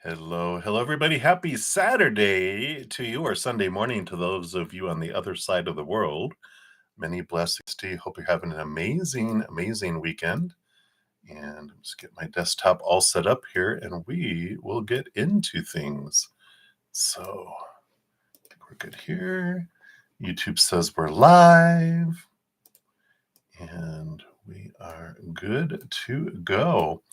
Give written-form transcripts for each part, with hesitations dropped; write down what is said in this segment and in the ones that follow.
Hello, everybody. Happy Saturday to you, or Sunday morning to those of you on the other side of the world. Many blessings to you. Hope you're having an amazing weekend. And let's get my desktop all set up here, and we will get into things. So, I think we're good here. YouTube says we're live, and we are good to go.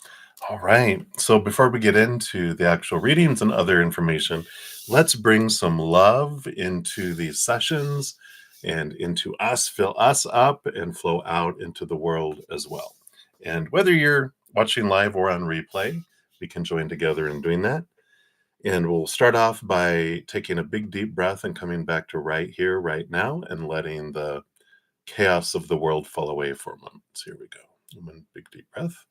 All right. So before we get into the actual readings and other information, let's bring some love into these sessions and into us, fill us up and flow out into the world as well. And whether you're watching live or on replay, we can join together in doing that. And we'll start off by taking a big deep breath and coming back to right here, right now, and letting the chaos of the world fall away for a moment. So here we go. One big deep breath.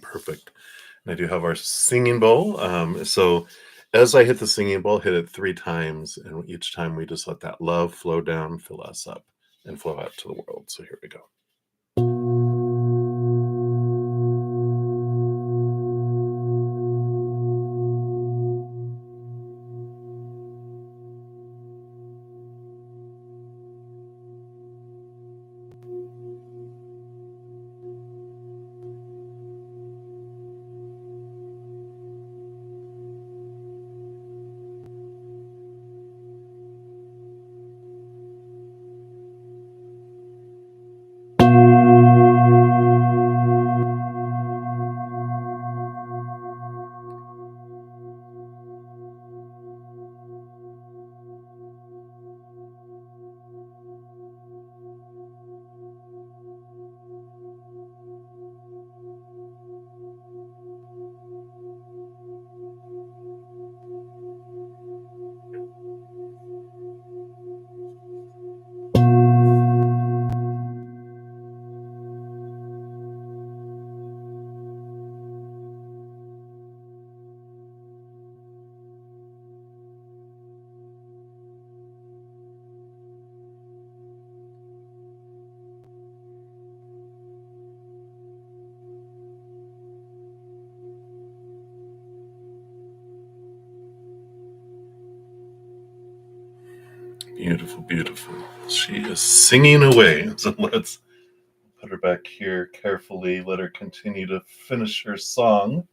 Perfect. And I do have our singing bowl. So as I hit the singing bowl, hit it 3 times. And each time we just let that love flow down, fill us up, and flow out to the world. So here we go. Beautiful, beautiful. She is singing away. So let's put her back here carefully. Let her continue to finish her song.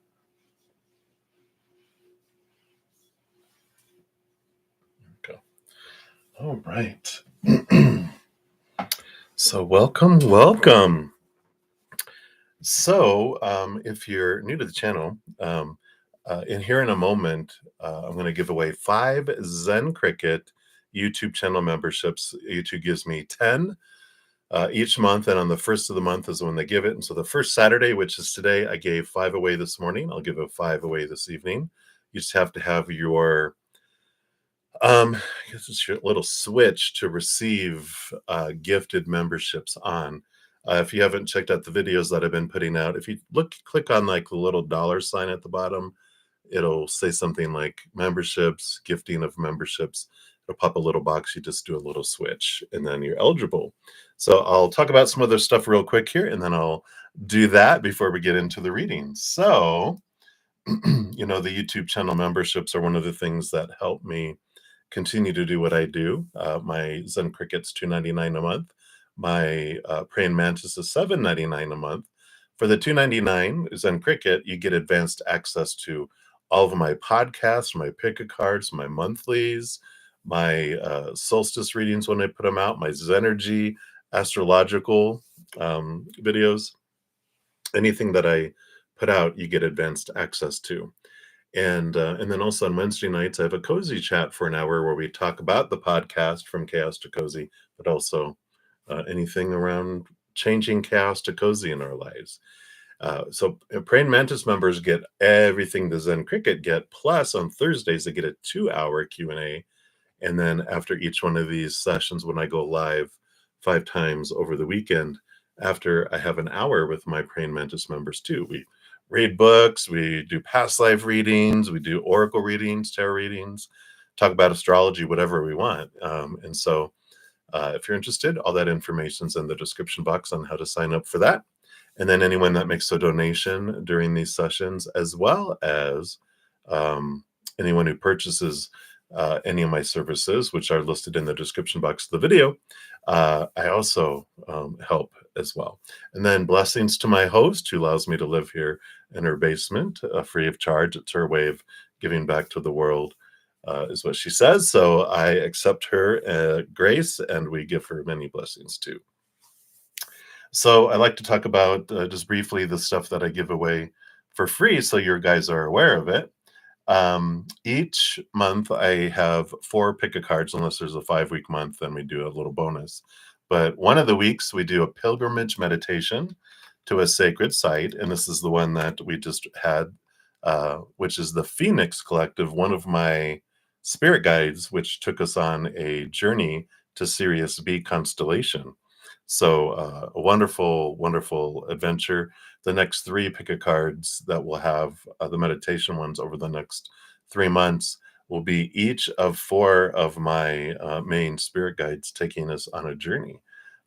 There we go. All right. So welcome. So if you're new to the channel, in here in a moment, I'm going to give away 5 Zen Cricket YouTube channel memberships. YouTube gives me 10 each month, and on the first of the month is when they give it. And so the first Saturday, which is today, I gave 5 away this morning. I'll give 5 away this evening. You just have to have your I guess it's your little switch to receive gifted memberships on. If you haven't checked out the videos that I've been putting out, if you click on like the little dollar sign at the bottom, it'll say something like memberships, gifting of memberships. It'll pop a little box. You just do a little switch, and then you're eligible. So I'll talk about some other stuff real quick here, and then I'll do that before we get into the reading. So, the YouTube channel memberships are one of the things that help me continue to do what I do. My Zen Cricket's $2.99 a month. My Praying Mantis is $7.99 a month. For the $2.99 Zen Cricket, you get advanced access to all of my podcasts, my pick-a-cards, my monthlies, my solstice readings when I put them out, my Zenergy, astrological videos. Anything that I put out, you get advanced access to. And then also on Wednesday nights, I have a cozy chat for an hour where we talk about the podcast From Chaos to Cozy, but also anything around changing chaos to cozy in our lives. So Praying Mantis members get everything the Zen Cricket get, plus on Thursdays, they get a 2-hour Q&A. And then after each one of these sessions, when I go live 5 times over the weekend, after I have an hour with my Praying Mantis members too, we read books, we do past life readings, we do oracle readings, tarot readings. talk about astrology, whatever we want. And so if you're interested, all that information's in the description box on how to sign up for that. And then anyone that makes a donation during these sessions, as well as anyone who purchases any of my services, which are listed in the description box of the video, I also help as well. And then blessings to my host who allows me to live here in her basement free of charge. It's her way of giving back to the world, is what she says. So I accept her grace, and we give her many blessings too. So I like to talk about just briefly the stuff that I give away for free, so your guys are aware of it. Each month I have 4 pick a cards, unless there's a 5-week month, then we do a little bonus. But one of the weeks we do a pilgrimage meditation to a sacred site, and this is the one that we just had, which is the Phoenix Collective, one of my spirit guides, which took us on a journey to Sirius B constellation. So a wonderful, wonderful adventure. The next 3 pick a cards that we'll have, the meditation ones over the next 3 months, will be each of 4 of my main spirit guides taking us on a journey.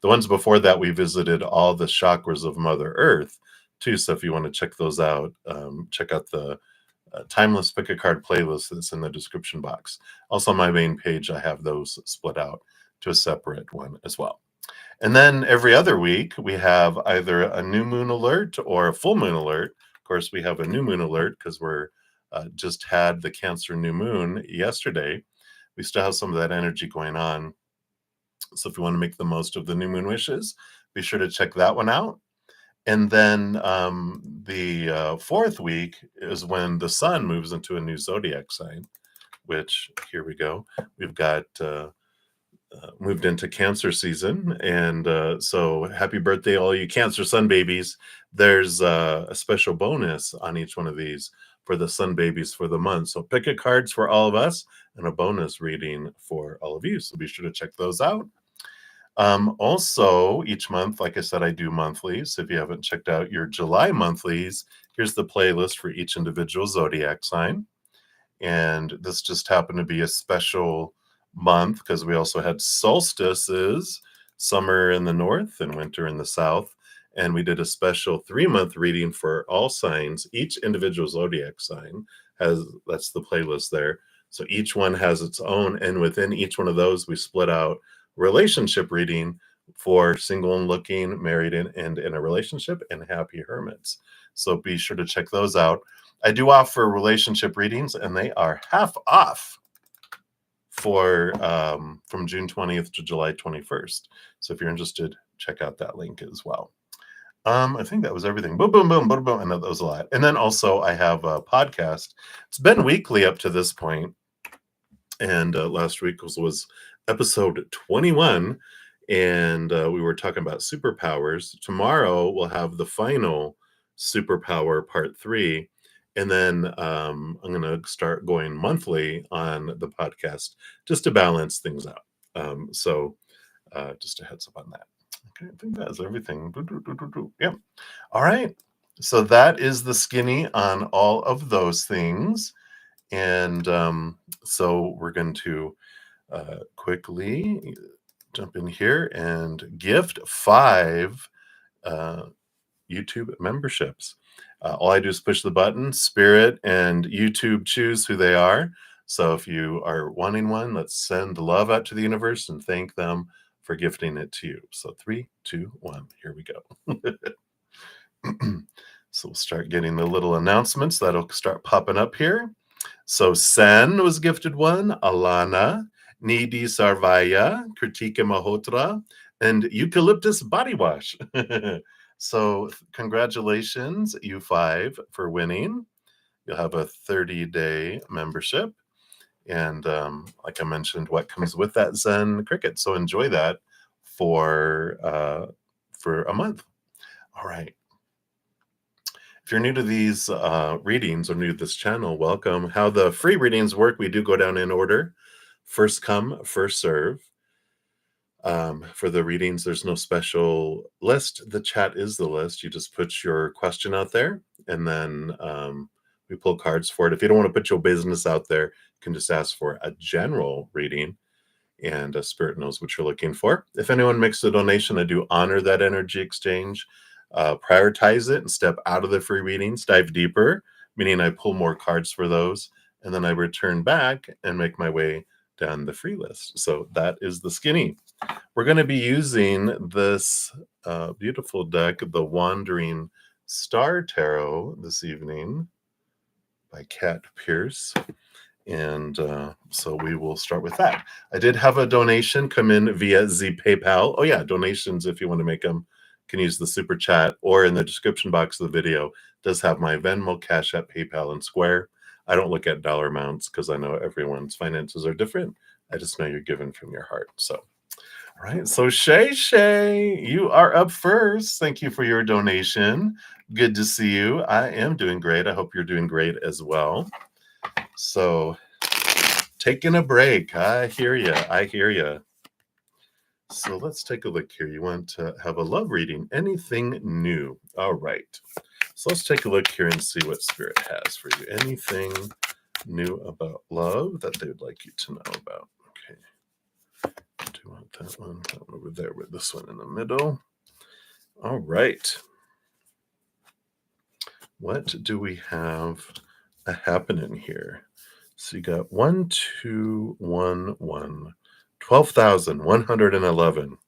The ones before that, we visited all the chakras of Mother Earth too. So if you want to check those out, check out the Timeless Pick a Card playlist that's in the description box. Also on my main page, I have those split out to a separate one as well. And then every other week, we have either a new moon alert or a full moon alert. Of course, we have a new moon alert because we're just had the Cancer new moon yesterday. We still have some of that energy going on. So if you want to make the most of the new moon wishes, be sure to check that one out. And then the 4th week is when the sun moves into a new zodiac sign, which, here we go. We've got moved into Cancer season, and so happy birthday all you Cancer sun babies. There's a special bonus on each one of these for the sun babies for the month. So pick a cards for all of us and a bonus reading for all of you. So be sure to check those out. Also, each month, like I said, I do monthlies. So if you haven't checked out your July monthlies, here's the playlist for each individual zodiac sign. And this just happened to be a special month because we also had solstices, summer in the north and winter in the south. And we did a special 3-month reading for all signs. Each individual zodiac sign that's the playlist there. So each one has its own. And within each one of those, we split out relationship reading for single and looking, married and in a relationship, and happy hermits. So be sure to check those out. I do offer relationship readings, and they are half off for from June 20th to July 21st. So if you're interested, check out that link as well. I think that was everything. Boom, boom, boom, boom, boom. I know that was a lot. And then also I have a podcast. It's been weekly up to this point, and last week was episode 21, and we were talking about superpowers. Tomorrow we'll have the final superpower part 3. And then I'm going to start going monthly on the podcast just to balance things out. So just a heads up on that. Okay, I think that's everything. Yeah. All right. So that is the skinny on all of those things. And so we're going to quickly jump in here and gift 5 YouTube memberships. All I do is push the button, Spirit and YouTube choose who they are. So if you are wanting one, let's send love out to the universe and thank them for gifting it to you. So 3, 2, 1, here we go. So we'll start getting the little announcements that'll start popping up here. So Sen was gifted 1, Alana, Nidhi Sarvaya, Kritika Malhotra, and Eucalyptus Body Wash. So congratulations, you 5, for winning. You'll have a 30-day membership. And like I mentioned, what comes with that Zen Cricket. So enjoy that for a month. All right. If you're new to these readings or new to this channel, welcome. How the free readings work, we do go down in order. First come, first serve. For the readings, there's no special list. The chat is the list. You just put your question out there, and then we pull cards for it. If you don't want to put your business out there, you can just ask for a general reading, and Spirit knows what you're looking for. If anyone makes a donation, I do honor that energy exchange, prioritize it, and step out of the free readings, dive deeper, meaning I pull more cards for those, and then I return back and make my way down the free list. So that is the skinny. We're going to be using this beautiful deck, the Wandering Star Tarot, this evening by Kat Pierce. And so we will start with that. I did have a donation come in via the PayPal. Oh yeah, donations, if you want to make them, can use the super chat, or in the description box of the video does have my Venmo, Cash App, PayPal, and Square. I don't look at dollar amounts because I know everyone's finances are different. I just know you're giving from your heart. So, all right. So Shay, you are up first. Thank you for your donation. Good to see you. I am doing great. I hope you're doing great as well. So, taking a break. I hear you. I hear you. So let's take a look here. You want to have a love reading. Anything new? All right. So let's take a look here and see what Spirit has for you. Anything new about love that they would like you to know about? Okay. Do you want that one? That one over there with this one in the middle. All right. What do we have happening here? So you got 1, 2, 1, 1. 12,111.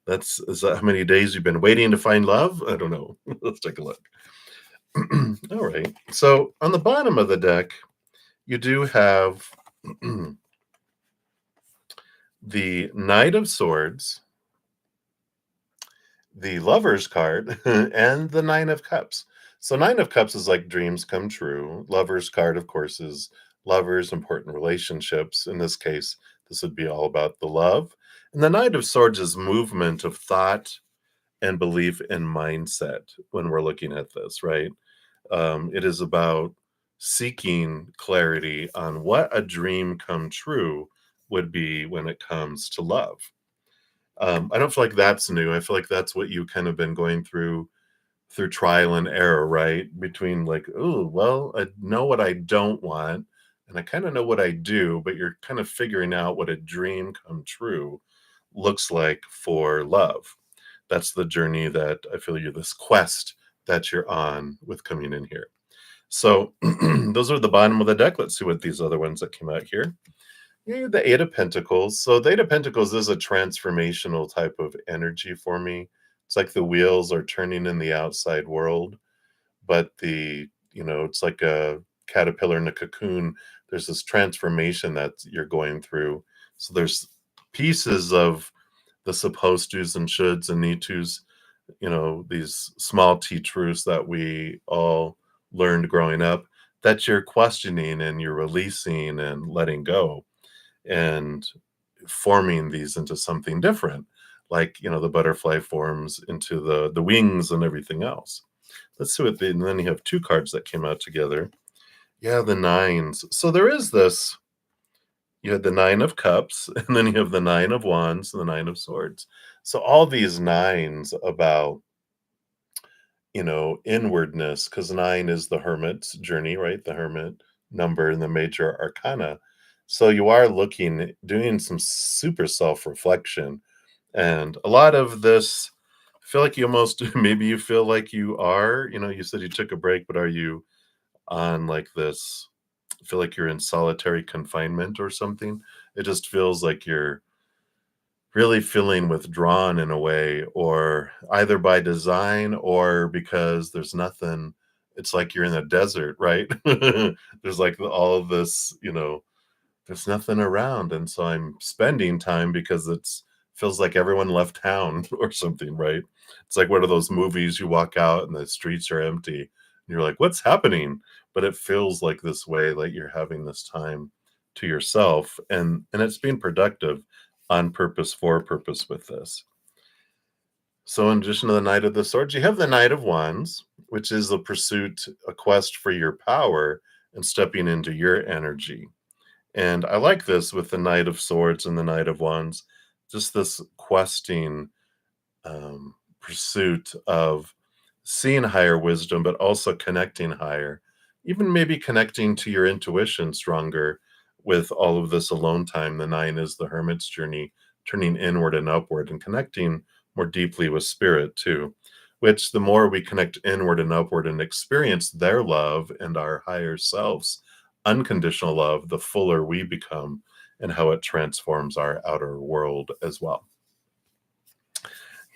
Is that how many days you've been waiting to find love? I don't know. Let's take a look. All right. So on the bottom of the deck, you do have the Knight of Swords, the Lover's card, and the Nine of Cups. So Nine of Cups is like dreams come true. Lover's card, of course, is lovers, important relationships. In this case, this would be all about the love. And the Knight of Swords is movement of thought and belief and mindset when we're looking at this, right? It is about seeking clarity on what a dream come true would be when it comes to love. I don't feel like that's new. I feel like that's what you kind of been going through trial and error, right? Between like, oh, well, I know what I don't want, and I kind of know what I do, but you're kind of figuring out what a dream come true looks like for love. That's the journey that I feel you're this quest that you're on with coming in here. So those are the bottom of the deck. Let's see what these other ones that came out here. Yeah, the Eight of Pentacles. So the Eight of Pentacles is a transformational type of energy for me. It's like the wheels are turning in the outside world, but it's like a caterpillar in a cocoon. There's this transformation that you're going through. So there's pieces of the supposed to's and shoulds and need to's, these small t truths that we all learned growing up that you're questioning and you're releasing and letting go and forming these into something different, like the butterfly forms into the wings and everything else. Let's see and then you have two cards that came out together. Yeah, the nines. So there is this. You had the Nine of Cups, and then you have the Nine of Wands and the Nine of Swords. So all these nines about inwardness, because 9 is the hermit's journey, right? The hermit number in the major arcana. So you are doing some super self-reflection. And a lot of this, I feel like you almost, maybe you feel like you are, you said you took a break, but are you on like this? I feel like you're in solitary confinement or something. It just feels like you're really feeling withdrawn in a way, or either by design or because there's nothing. It's like you're in a desert, right? There's like all of this, there's nothing around, and so I'm spending time because it's feels like everyone left town or something, right? It's like one of those movies you walk out and the streets are empty and you're like, what's happening? But it feels like this way, like you're having this time to yourself, and it's being productive on purpose, for purpose with this. So in addition to the Knight of the Swords, you have the Knight of Wands, which is a pursuit, a quest for your power and stepping into your energy. And I like this with the Knight of Swords and the Knight of Wands, just this questing pursuit of seeing higher wisdom, but also connecting higher even maybe connecting to your intuition stronger with all of this alone time. The 9 is the hermit's journey, turning inward and upward and connecting more deeply with spirit too, which the more we connect inward and upward and experience their love and our higher selves, unconditional love, the fuller we become and how it transforms our outer world as well.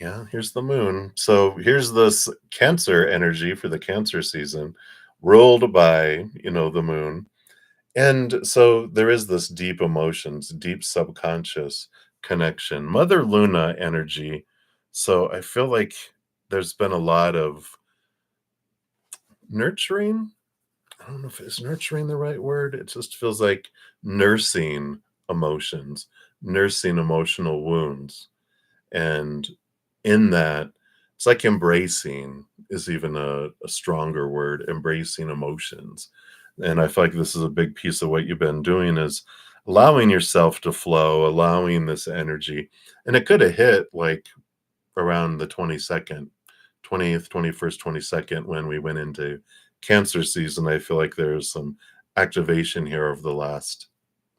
Yeah, here's the moon. So here's this Cancer energy for the Cancer season, ruled by, the moon. And so there is this deep emotions, deep subconscious connection, Mother Luna energy. So I feel like there's been a lot of nurturing. I don't know if it's nurturing the right word. It just feels like nursing emotions, nursing emotional wounds. And in that, it's like embracing is even a stronger word, embracing emotions. And I feel like this is a big piece of what you've been doing is allowing yourself to flow, allowing this energy. And it could have hit like around the 22nd, 20th, 21st, 22nd when we went into Cancer season. I feel like there's some activation here over the last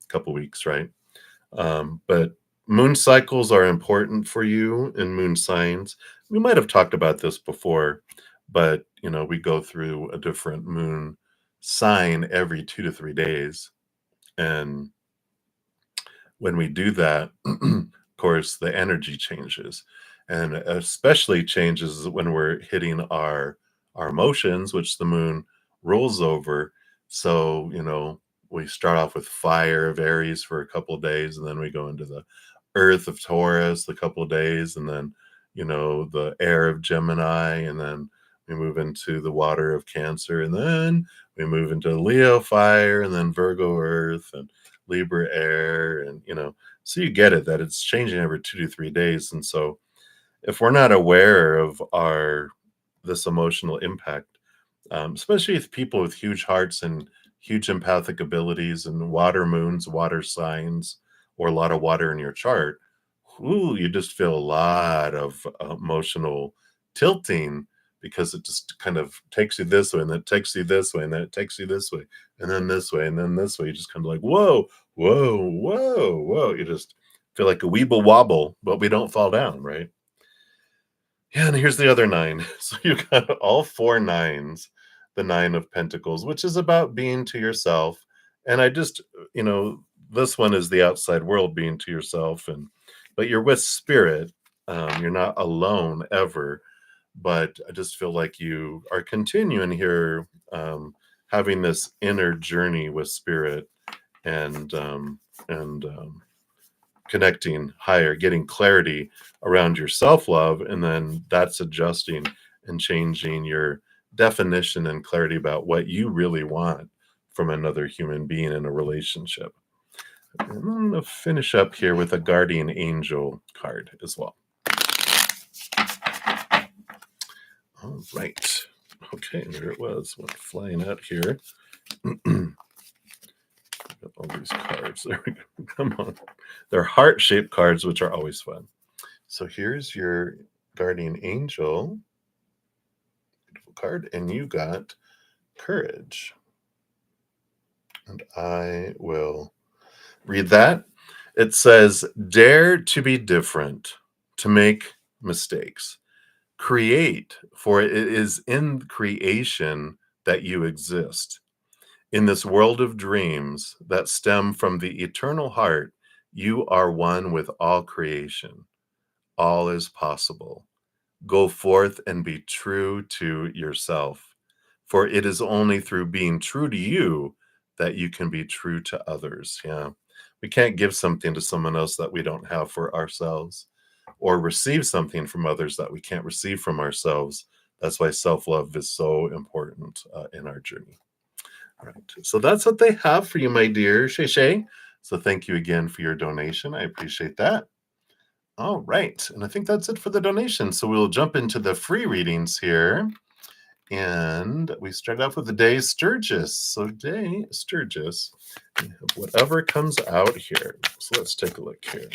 couple weeks, right? But moon cycles are important for you in moon signs. We might have talked about this before, but we go through a different moon sign every 2 to 3 days. And when we do that, of course, the energy changes. And especially changes when we're hitting our emotions, which the moon rules over. So, we start off with fire of Aries for a couple of days, and then we go into the earth of Taurus a couple of days, and then, the air of Gemini, and then we move into the water of Cancer, and then we move into Leo fire, and then Virgo earth, and Libra air, and so you get it that it's changing every 2 to 3 days. And so if we're not aware of our this emotional impact, especially with people with huge hearts and huge empathic abilities and water moons, water signs, or a lot of water in your chart, ooh, you just feel a lot of emotional tilting because it just kind of takes you this way and then it takes you this way and then it takes you this way and then this way and then this way. You just kind of like, whoa, whoa, whoa, whoa. You just feel like a weeble wobble, but we don't fall down, right? Yeah, and here's the other 9. So you got all 4 nines, the 9 of Pentacles, which is about being to yourself. And I just, this one is the outside world being to yourself, but you're with spirit. You're not alone ever. But I just feel like you are continuing here, having this inner journey with spirit and connecting higher, getting clarity around your self love, and then that's adjusting and changing your definition and clarity about what you really want from another human being in a relationship. And I'm going to finish up here with a guardian angel card as well. All right. Okay, there it was. Went flying out here. All these cards. There we go. Come on. They're heart-shaped cards, which are always fun. So here's your guardian angel card, and you got courage. And I will read that. It says, dare to be different, to make mistakes. Create, for it is in creation that you exist. In this world of dreams that stem from the eternal heart, you are one with all creation. All is possible. Go forth and be true to yourself, for it is only through being true to you that you can be true to others. Yeah. We can't give something to someone else that we don't have for ourselves, or receive something from others that we can't receive from ourselves. That's why self-love is so important in our journey. All right. So that's what they have for you, my dear Shay Shay. So thank you again for your donation. I appreciate that. All right. And I think that's it for the donation. So we'll jump into the free readings here. And we start off with the day Sturgis. So day Sturgis, whatever comes out here. So let's take a look here.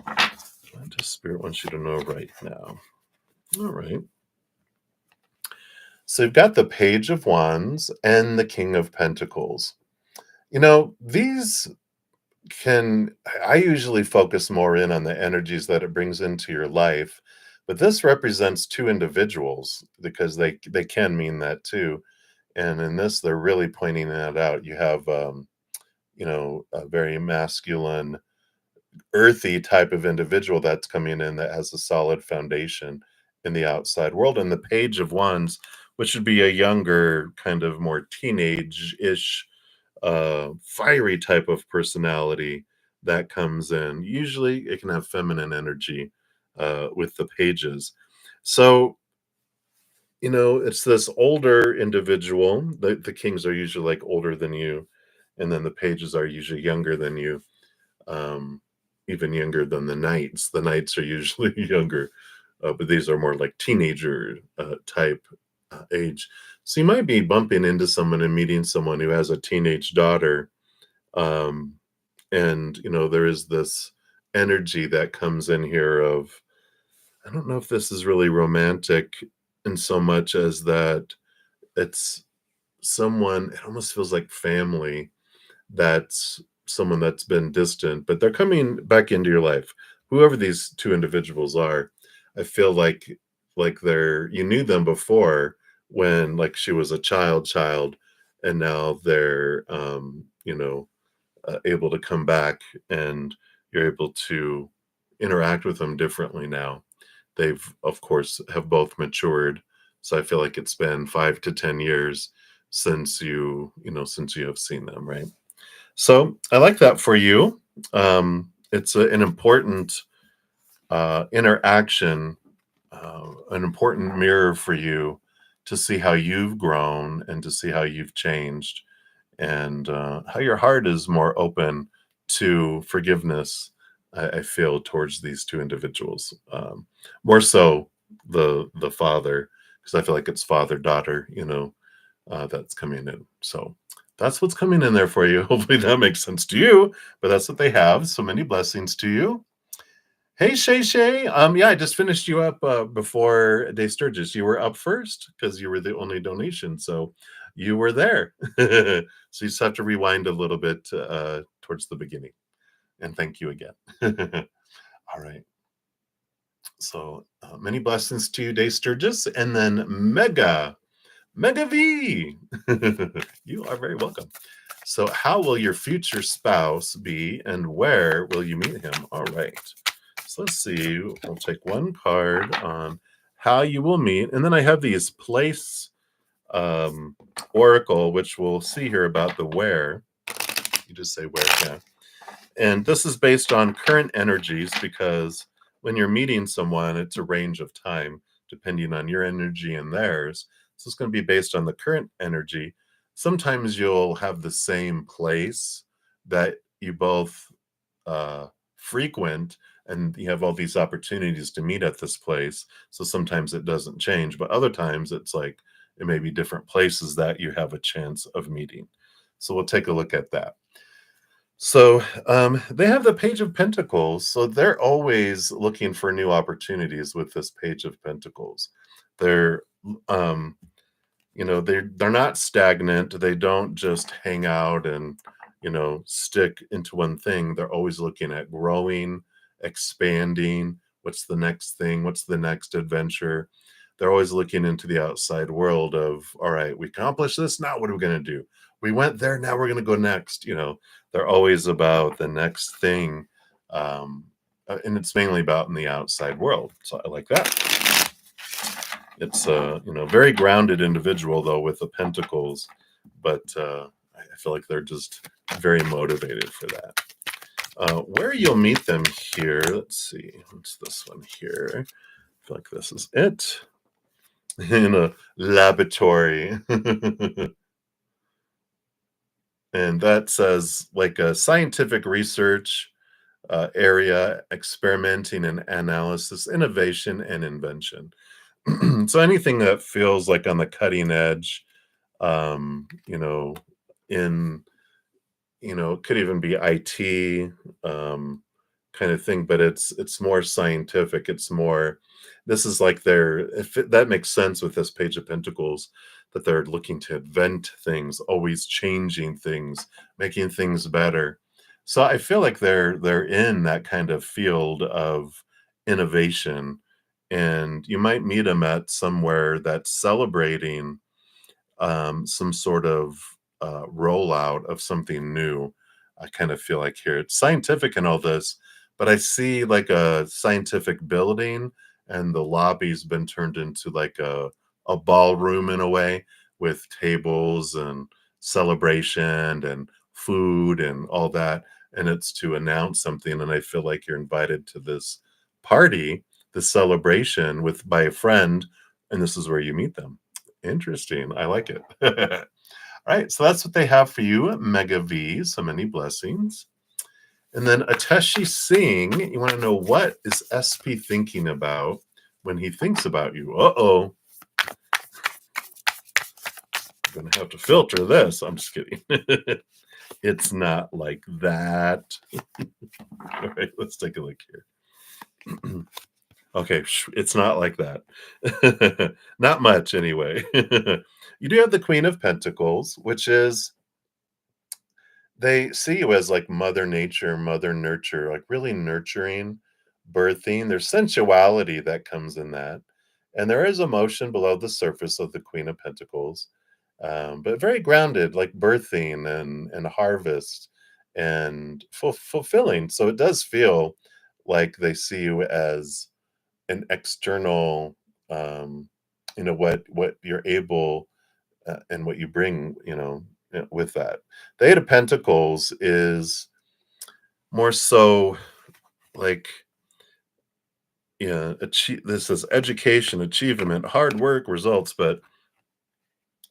What does Spirit wants you to know right now? All right. So you've got the Page of Wands and the King of Pentacles. These can I usually focus more in on the energies that it brings into your life, but this represents two individuals because they can mean that too. And in this, they're really pointing that out. You have a very masculine, earthy type of individual that's coming in that has a solid foundation in the outside world. And the Page of Wands, which would be a younger, kind of more teenage-ish, fiery type of personality that comes in. Usually it can have feminine energy with the pages. So, it's this older individual. The kings are usually like older than you, and then the pages are usually younger than you, um, even younger than the knights. The knights are usually younger, but these are more like teenager type age. So you might be bumping into someone and meeting someone who has a teenage daughter, um, and there is this energy that comes in here of, I don't know if this is really romantic in so much as that it's someone, it almost feels like family, that's someone that's been distant, but they're coming back into your life. Whoever these two individuals are, I feel like they're you knew them before when like she was a child, and now they're able to come back, and you're able to interact with them differently now. They've, of course, have both matured. So I feel like it's been 5 to 10 years since you have seen them, right? So I like that for you. It's an important interaction, an important mirror for you to see how you've grown and to see how you've changed, and how your heart is more open to forgiveness. I feel towards these two individuals, more so the father, because I feel like it's father daughter, that's coming in. So that's what's coming in there for you. Hopefully that makes sense to you, but that's what they have. So many blessings to you. Hey Shay Shay, yeah, I just finished you up before Day Sturgis. You were up first because you were the only donation, so you were there. So you just have to rewind a little bit towards the beginning. And thank you again. All right. So many blessings to you, Day Sturgis, and then Mega V. You are very welcome. So, how will your future spouse be, and where will you meet him? All right. So let's see. We'll take one card on how you will meet, and then I have these place oracle, which we'll see here about the where. You just say where, yeah. And this is based on current energies, because when you're meeting someone, it's a range of time depending on your energy and theirs. So it's going to be based on the current energy. Sometimes you'll have the same place that you both frequent, and you have all these opportunities to meet at this place. So sometimes it doesn't change, but other times it's like it may be different places that you have a chance of meeting. So we'll take a look at that. So they have the Page of Pentacles. So they're always looking for new opportunities with this Page of Pentacles. They're um, they're not stagnant. They don't just hang out and stick into one thing. They're always looking at growing, expanding. What's the next thing? What's the next adventure? They're always looking into the outside world of, all right, we accomplished this. Now what are we going to do? We went there. Now we're going to go next. They're always about the next thing. And it's mainly about in the outside world. So I like that. It's a very grounded individual though with the pentacles, but I feel like they're just very motivated for that. Where you'll meet them here, let's see, what's this one here? I feel like this is it. In a laboratory. And that says like a scientific research area, experimenting and analysis, innovation and invention. So anything that feels like on the cutting edge, um, you know, in, it could even be IT, kind of thing, but it's more scientific. It's more, this is like that makes sense with this Page of Pentacles, that they're looking to invent things, always changing things, making things better. So I feel like they're in that kind of field of innovation, and you might meet them at somewhere that's celebrating some sort of rollout of something new. I kind of feel like here it's scientific and all this, but I see like a scientific building, and the lobby's been turned into like a ballroom in a way, with tables and celebration and food and all that. And it's to announce something. And I feel like you're invited to this party, this celebration with by a friend, and this is where you meet them. Interesting. I like it. All right. So that's what they have for you, Mega V. So many blessings. And then Ateshi Singh, you want to know, what is SP thinking about when he thinks about you? Uh-oh. I'm going to have to filter this. I'm just kidding. It's not like that. All right. Let's take a look here. Okay, it's not like that. Not much, anyway. You do have the Queen of Pentacles, which is, they see you as like Mother Nature, Mother Nurture, like really nurturing, birthing. There's sensuality that comes in that. And there is emotion below the surface of the Queen of Pentacles, but very grounded, like birthing and harvest and fulfilling. So it does feel like they see you as an external, what you're able, and what you bring, with that. The Eight of Pentacles is more so like, this is education, achievement, hard work, results. But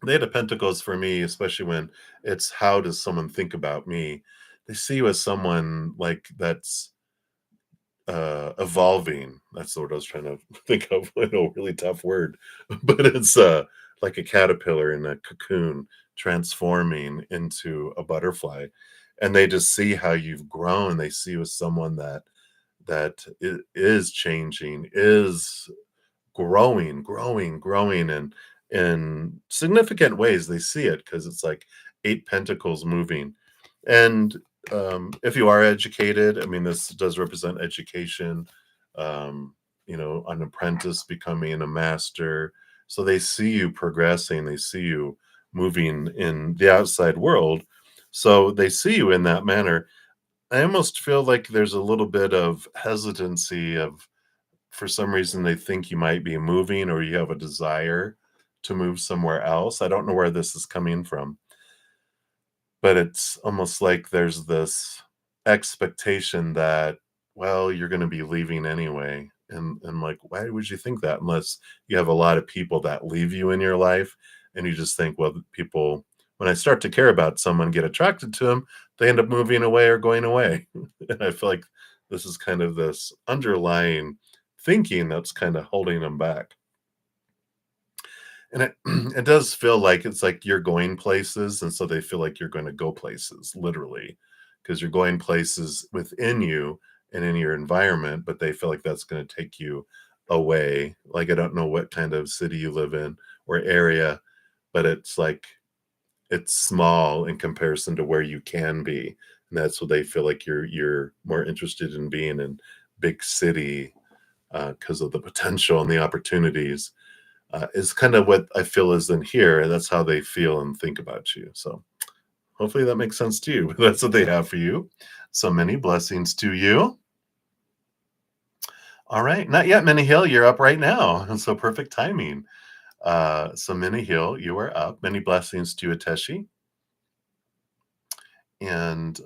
the Eight of Pentacles for me, especially when it's how does someone think about me, they see you as someone like that's evolving. That's the word I was trying to think of. I know, really tough word, but it's like a caterpillar in a cocoon transforming into a butterfly. And they just see how you've grown. They see you as someone is changing, is growing, and in significant ways. They see it because it's like eight pentacles moving. And if you are educated, I mean, this does represent education, an apprentice becoming a master. So they see you progressing, they see you moving in the outside world. So they see you in that manner. I almost feel like there's a little bit of hesitancy of, for some reason, they think you might be moving, or you have a desire to move somewhere else. I don't know where this is coming from, but it's almost like there's this expectation that, well, you're going to be leaving anyway. And like, why would you think that, unless you have a lot of people that leave you in your life, and you just think, well, people, when I start to care about someone, get attracted to them, they end up moving away or going away. And I feel like this is kind of this underlying thinking that's kind of holding them back. And it does feel like it's like you're going places, and so they feel like you're going to go places, literally, because you're going places within you and in your environment, but they feel like that's going to take you away. Like, I don't know what kind of city you live in or area, but it's like it's small in comparison to where you can be. And that's what they feel like you're more interested in being in big city, because of the potential and the opportunities. Is kind of what I feel is in here, and that's how they feel and think about you. So hopefully that makes sense to you. That's what they have for you. So many blessings to you. All right, not yet, Minnie Hill. You're up right now, and so perfect timing. So Minnie Hill, you are up. Many blessings to you, Ateshi. And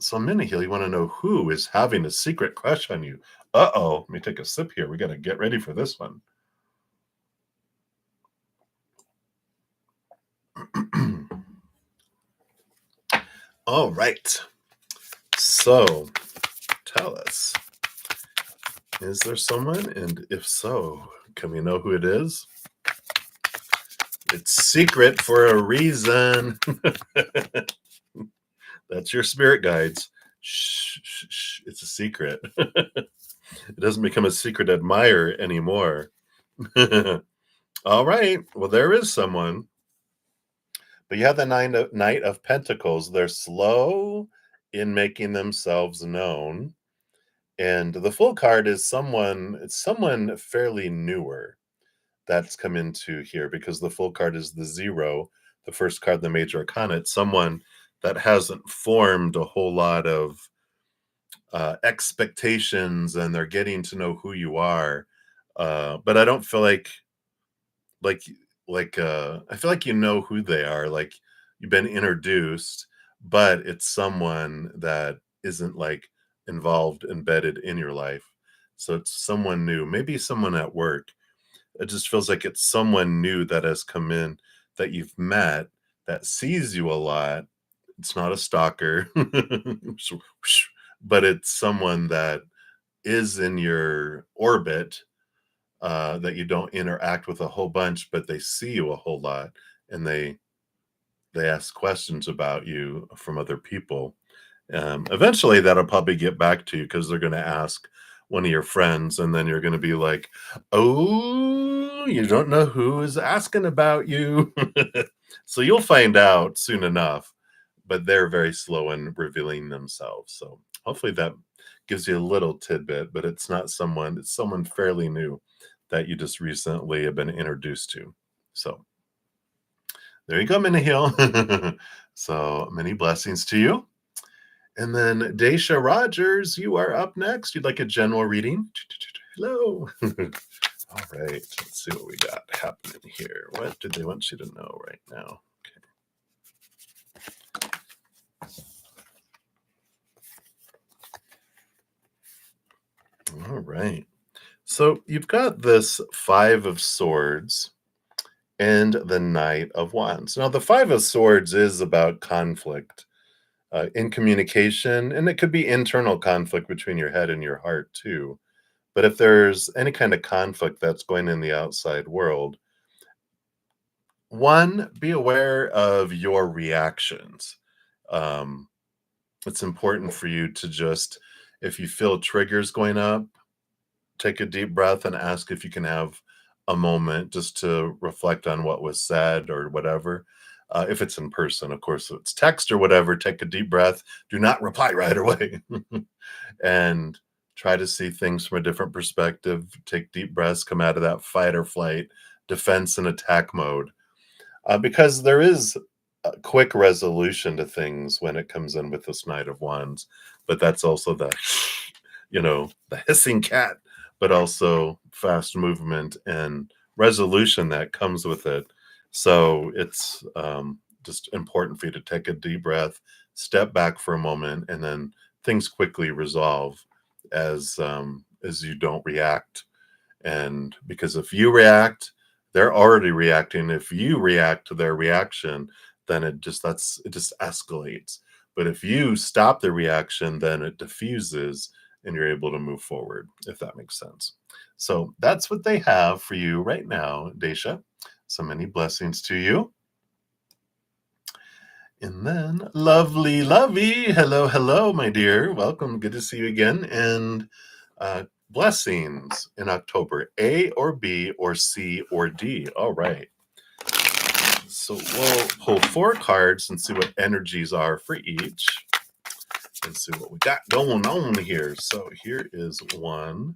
so Minnie Hill, you want to know who is having a secret crush on you? Uh-oh, let me take a sip here. We got to get ready for this one. All right. So tell us, is there someone? And if so, can we know who it is? It's secret for a reason. That's your spirit guides Shh, shh, shh, it's a secret. It doesn't become a secret admirer anymore. All right. Well, there is someone. But you have the Knight of Pentacles. They're slow in making themselves known. And the Fool card is someone fairly newer that's come into here, because the Fool card is the 0, the first card in the Major Arcana. It's someone that hasn't formed a whole lot of expectations, and they're getting to know who you are. But I don't feel like I feel like you know who they are, like you've been introduced, but it's someone that isn't like involved, embedded in your life. So it's someone new, maybe someone at work. It just feels like it's someone new that has come in, that you've met, that sees you a lot. It's not a stalker, but it's someone that is in your orbit, that you don't interact with a whole bunch, but they see you a whole lot, and they ask questions about you from other people. Eventually, that'll probably get back to you, because they're going to ask one of your friends, and then you're going to be like, "Oh, you don't know who is asking about you." So you'll find out soon enough, but they're very slow in revealing themselves. So hopefully that gives you a little tidbit, but it's not someone, it's someone fairly new that you just recently have been introduced to. So there you go, Minnie Hill. So many blessings to you. And then Daisha Rogers, you are up next. You'd like a general reading? Hello. All right, let's see what we got happening here. What did they want you to know right now? Okay. All right. So you've got this 5 of Swords and the Knight of Wands. Now, the 5 of Swords is about conflict in communication, and it could be internal conflict between your head and your heart too. But if there's any kind of conflict that's going in the outside world, one, be aware of your reactions. Um, it's important for you to just, if you feel triggers going up, take a deep breath and ask if you can have a moment just to reflect on what was said or whatever. If it's in person, of course, if it's text or whatever, take a deep breath. Do not reply right away. And try to see things from a different perspective. Take deep breaths, come out of that fight or flight, defense and attack mode. Because there is a quick resolution to things when it comes in with this Knight of Wands. But that's also the, the hissing cat, but also fast movement and resolution that comes with it. So it's just important for you to take a deep breath, step back for a moment, and then things quickly resolve as you don't react. And because if you react, they're already reacting. If you react to their reaction, then it just escalates. But if you stop the reaction, then it diffuses and you're able to move forward, if that makes sense. So that's what they have for you right now, Daisha. So many blessings to you. And then lovely Lovey. Hello, hello, my dear. Welcome. Good to see you again. And blessings in October, A or B or C or D. All right. So we'll pull 4 cards and see what energies are for each. And see what we got going on here. So here is 1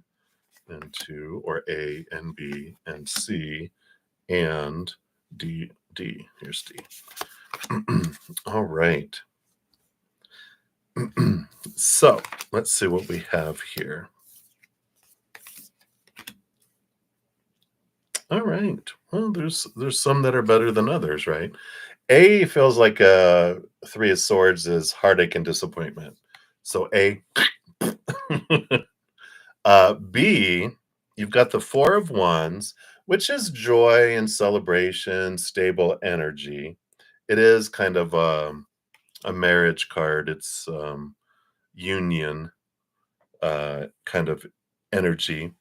and 2, or A and B and C and D. Here's D. All right. So let's see what we have here. All right. Well, there's some that are better than others, right? A feels like a 3 of Swords is heartache and disappointment. So A. B, you've got the 4 of Wands, which is joy and celebration, stable energy. It is kind of a marriage card. It's union kind of energy.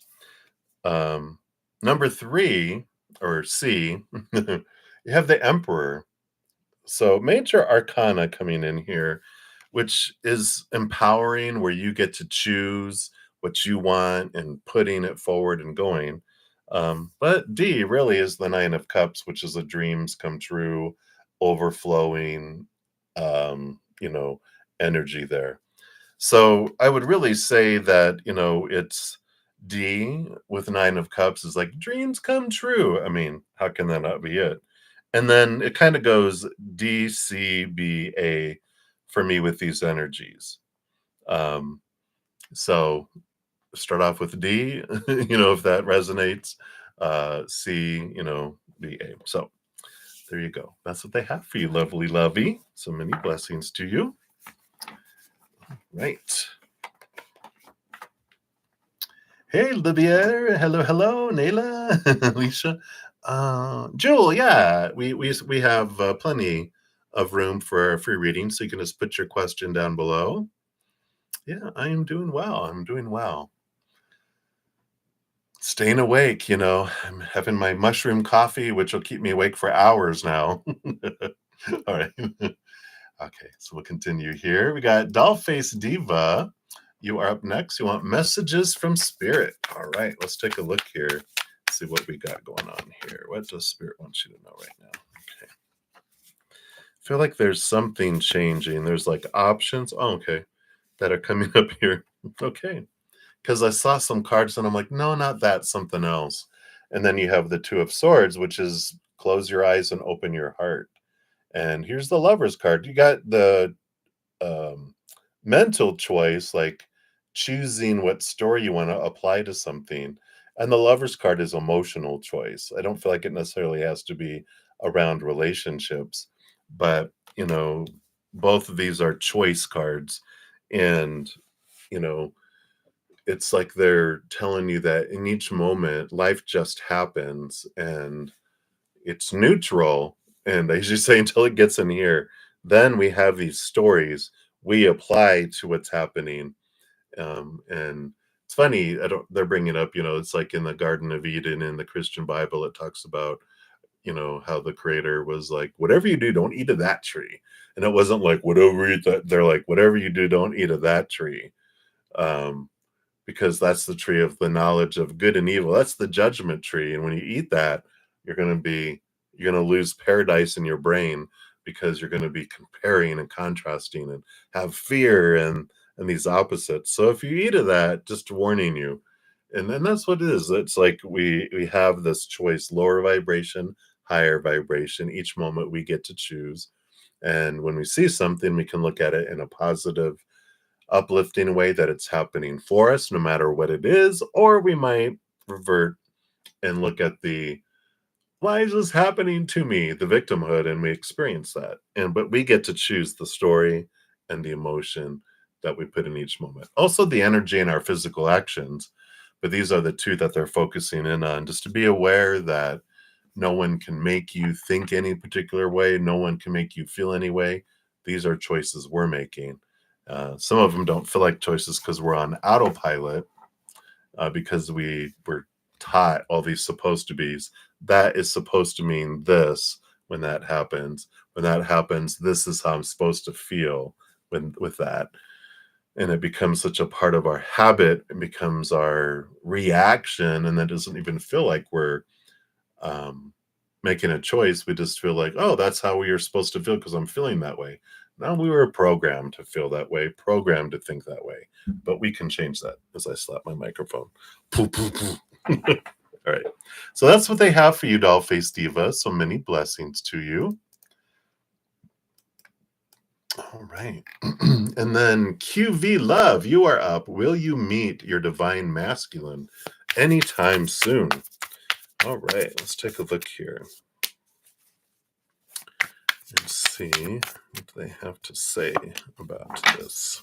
Number 3, or C, you have the Emperor. So major arcana coming in here which is empowering, where you get to choose what you want and putting it forward and going. But D really is the Nine of Cups, which is a dreams come true, overflowing, you know, energy there. So I would really say that, it's D with Nine of Cups is like dreams come true. I mean, how can that not be it? And then it kind of goes D, C, B, A for me with these energies. Um, so start off with D, if that resonates. C, B, A. So there you go. That's what they have for you, lovely lovey. So many blessings to you. Right. Hey, Livia. Hello, hello, Nayla, Alicia. Jewel, yeah, we have plenty of room for free reading, so you can just put your question down below. Yeah, I am doing well. I'm doing well. Staying awake, I'm having my mushroom coffee, which will keep me awake for hours now. All right. Okay, so we'll continue here. We got Dollface Diva. You are up next. You want messages from Spirit. All right, let's take a look here. See what we got going on here. What does Spirit want you to know right now? Okay. I feel like there's something changing. There's like options. Oh, okay. That are coming up here. Okay. Because I saw some cards and I'm like, no, not that, something else. And then you have the Two of Swords, which is close your eyes and open your heart. And here's the Lover's card. You got the mental choice, like choosing what story you want to apply to something. And the Lover's card is emotional choice. I don't feel like it necessarily has to be around relationships, but, both of these are choice cards. And, you know, it's like they're telling you that in each moment, life just happens and it's neutral. And as you say, until it gets in here, then we have these stories we apply to what's happening. And it's funny, they're bringing up, it's like in the Garden of Eden in the Christian Bible, it talks about, how the creator was like, whatever you do, don't eat of that tree. And it wasn't like, whatever you eat that, they're like, whatever you do, don't eat of that tree. Um, because that's the tree of the knowledge of good and evil. That's the judgment tree. And when you eat that, you're going to lose paradise in your brain because you're going to be comparing and contrasting and have fear and these opposites. So if you eat of that, just warning you. And then that's what it is. It's like we have this choice, lower vibration, higher vibration. Each moment we get to choose. And when we see something, we can look at it in a positive, uplifting way that it's happening for us, no matter what it is, or we might revert and look at the why is this happening to me, the victimhood, and we experience that. But we get to choose the story and the emotion that we put in each moment. Also, the energy in our physical actions. But these are the two that they're focusing in on, just to be aware that no one can make you think any particular way. No one can make you feel any way. These are choices we're making. Some of them don't feel like choices because we're on autopilot, because we were taught all these supposed to be's. That is supposed to mean this when that happens. When that happens, this is how I'm supposed to feel with that. And it becomes such a part of our habit. It becomes our reaction, and that doesn't even feel like we're making a choice. We just feel like, oh, that's how we are supposed to feel because I'm feeling that way. Now we were programmed to feel that way, programmed to think that way. But we can change that as I slap my microphone. Poo, poo, poo. All right. So that's what they have for you, Dollface Diva. So many blessings to you. All right. And then QV Love, you are up. Will you meet your divine masculine anytime soon? All right. Let's take a look here and see what they have to say about this.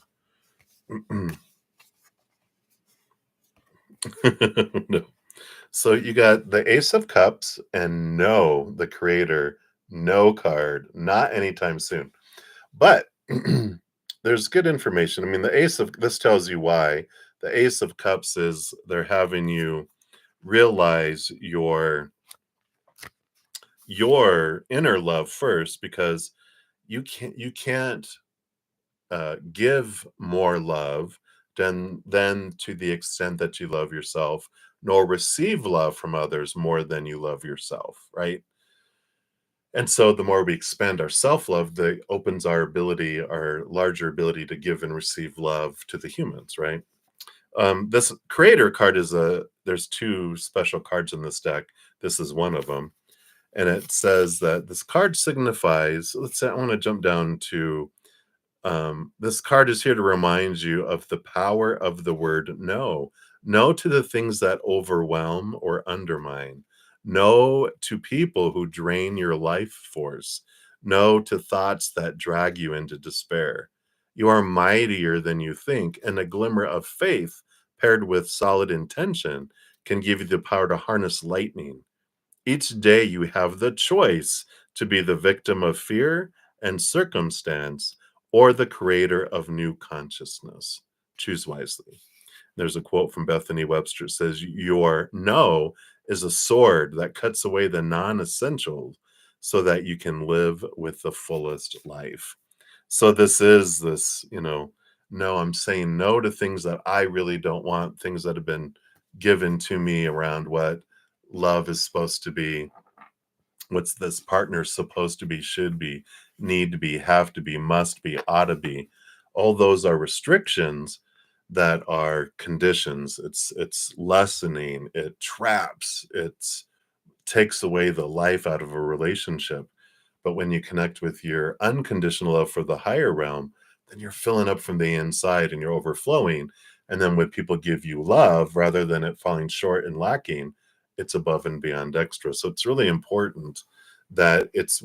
No. So you got the Ace of Cups and no, the creator, no card, not anytime soon. But there's good information. I mean, this tells you why. The Ace of Cups is they're having you realize your inner love first, because you can't give more love than to the extent that you love yourself, nor receive love from others more than you love yourself, right? And so the more we expand our self-love, the opens our ability, our larger ability to give and receive love to the humans, right? This creator card is there's two special cards in this deck. This is one of them. And it says that this card signifies, let's say I want to jump down to this card is here to remind you of the power of the word no. No to the things that overwhelm or undermine. No to people who drain your life force. No to thoughts that drag you into despair. You are mightier than you think, and a glimmer of faith paired with solid intention can give you the power to harness lightning. Each day you have the choice to be the victim of fear and circumstance or the creator of new consciousness. Choose wisely. There's a quote from Bethany Webster. It says, your no is a sword that cuts away the non essentials so that you can live with the fullest life. So this is this, no, I'm saying no to things that I really don't want, things that have been given to me around what love is supposed to be, what's this partner supposed to be, should be, need to be, have to be, must be, ought to be. All those are restrictions that are conditions. It's lessening, it traps, it's takes away the life out of a relationship. But when you connect with your unconditional love for the higher realm, then you're filling up from the inside and you're overflowing. And then when people give you love, rather than it falling short and lacking, it's above and beyond extra. So it's really important that it's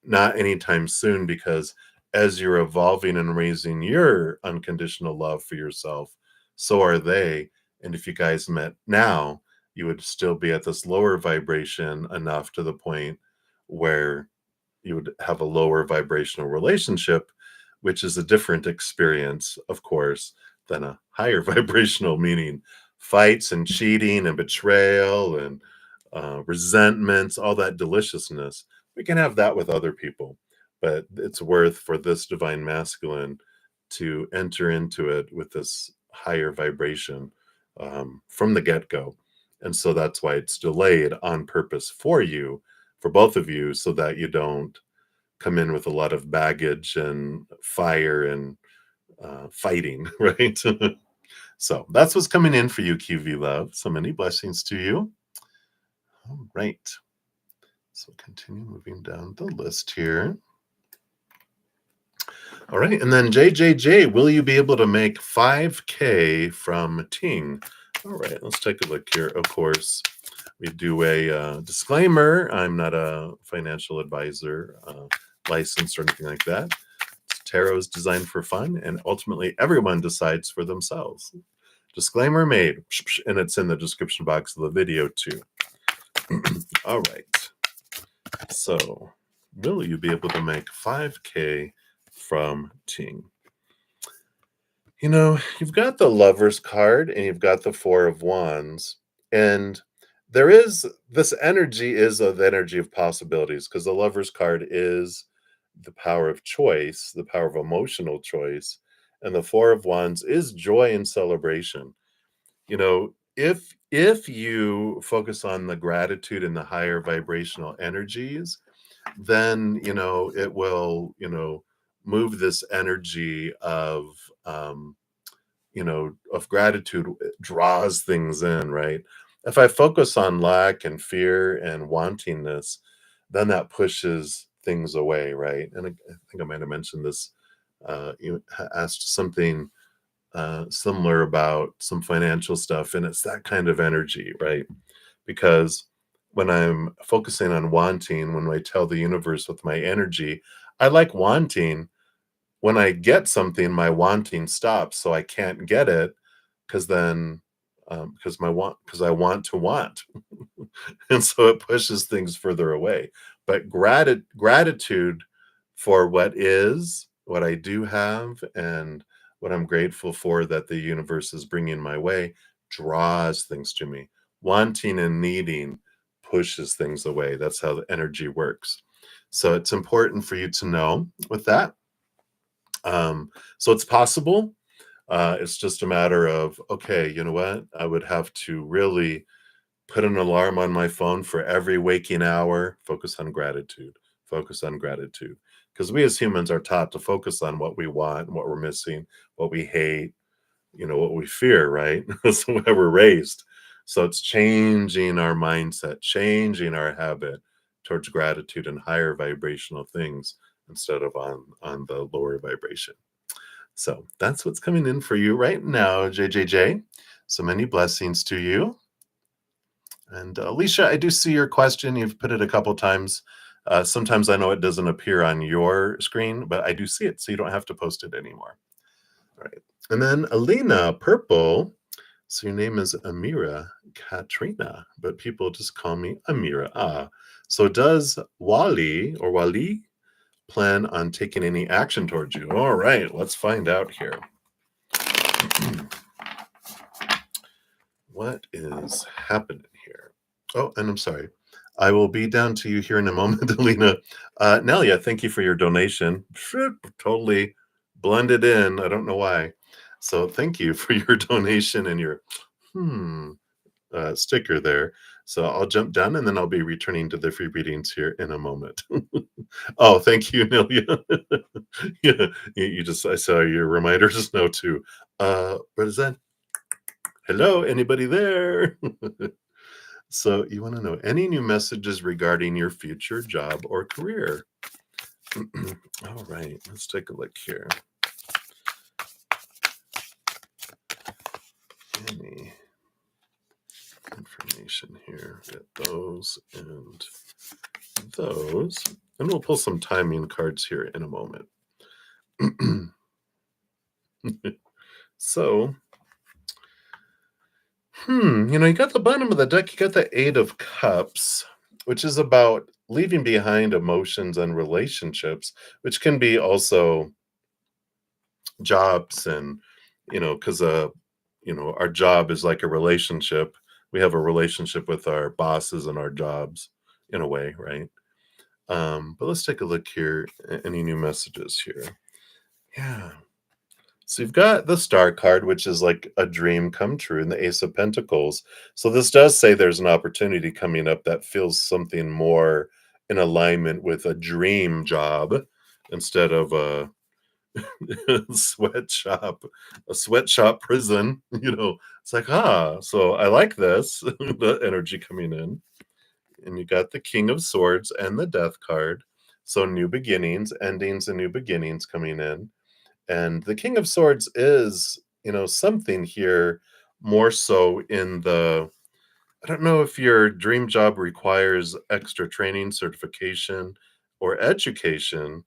not anytime soon, because as you're evolving and raising your unconditional love for yourself, so are they. And if you guys met now, you would still be at this lower vibration enough to the point where you would have a lower vibrational relationship, which is a different experience, of course, than a higher vibrational, meaning fights and cheating and betrayal and resentments, all that deliciousness. We can have that with other people, but it's worth for this divine masculine to enter into it with this higher vibration from the get-go. And so that's why it's delayed on purpose for you, for both of you, so that you don't come in with a lot of baggage and fire and fighting, right? So that's what's coming in for you, QV love. So many blessings to you. All right. So continue moving down the list here. All right. And then JJJ, will you be able to make 5K from Ting? All right. Let's take a look here. Of course, we do a disclaimer. I'm not a financial advisor, licensed or anything like that. Tarot is designed for fun, and ultimately everyone decides for themselves. Disclaimer made, and it's in the description box of the video too. All right. So, will you be able to make 5K from Ting? You've got the Lover's card and you've got the Four of Wands, and there is this energy is the energy of possibilities, because the Lover's card is the power of choice, the power of emotional choice, and the Four of Wands is joy and celebration. If you focus on the gratitude and the higher vibrational energies, then it will move this energy of gratitude. It draws things in, right? If I focus on lack and fear and wantingness, then that pushes things away, right? And I think I might have mentioned this. You asked something similar about some financial stuff, and it's that kind of energy, right? Because when I'm focusing on wanting, when I tell the universe with my energy, I like wanting, when I get something, my wanting stops, so I can't get it, because then because I want to want, and so it pushes things further away. But gratitude for what is, what I do have, and what I'm grateful for that the universe is bringing my way, draws things to me. Wanting and needing pushes things away. That's how the energy works. So it's important for you to know with that. So it's possible. It's just a matter of, okay, you know what? I would have to really put an alarm on my phone for every waking hour, focus on gratitude, focus on gratitude. Because we as humans are taught to focus on what we want, what we're missing, what we hate, what we fear, right? That's the way we're raised. So it's changing our mindset, changing our habit towards gratitude and higher vibrational things instead of on the lower vibration. So that's what's coming in for you right now, JJJ. So many blessings to you. And Alicia, I do see your question. You've put it a couple times. Sometimes I know it doesn't appear on your screen, but I do see it, so you don't have to post it anymore. All right. And then Alina Purple. So your name is Amira Katrina, but people just call me Amira. So does Wali plan on taking any action towards you? All right, let's find out here. What is happening here? Oh, and I'm sorry. I will be down to you here in a moment, Alina. Nelia, thank you for your donation. Totally blended in. I don't know why. So thank you for your donation and your sticker there. So I'll jump down and then I'll be returning to the free readings here in a moment. Oh, thank you, Nelia. Yeah, you just, I saw your reminder just now too. bruddaZEN, hello, anybody there? So you want to know any new messages regarding your future job or career? All right, let's take a look here. Any information here? Get those and those. And we'll pull some timing cards here in a moment. So, you got the bottom of the deck, you got the Eight of Cups, which is about leaving behind emotions and relationships, which can be also jobs and, because, our job is like a relationship. We have a relationship with our bosses and our jobs in a way, right? But let's take a look here. Any new messages here? Yeah. So you've got the Star card, which is like a dream come true, and the Ace of Pentacles. So this does say there's an opportunity coming up that feels something more in alignment with a dream job instead of a sweatshop, a sweatshop prison. It's like, so I like this, the energy coming in. And you got the King of Swords and the Death card. So new beginnings, endings, and new beginnings coming in. And the King of Swords is, something here more so in the, I don't know if your dream job requires extra training, certification, or education,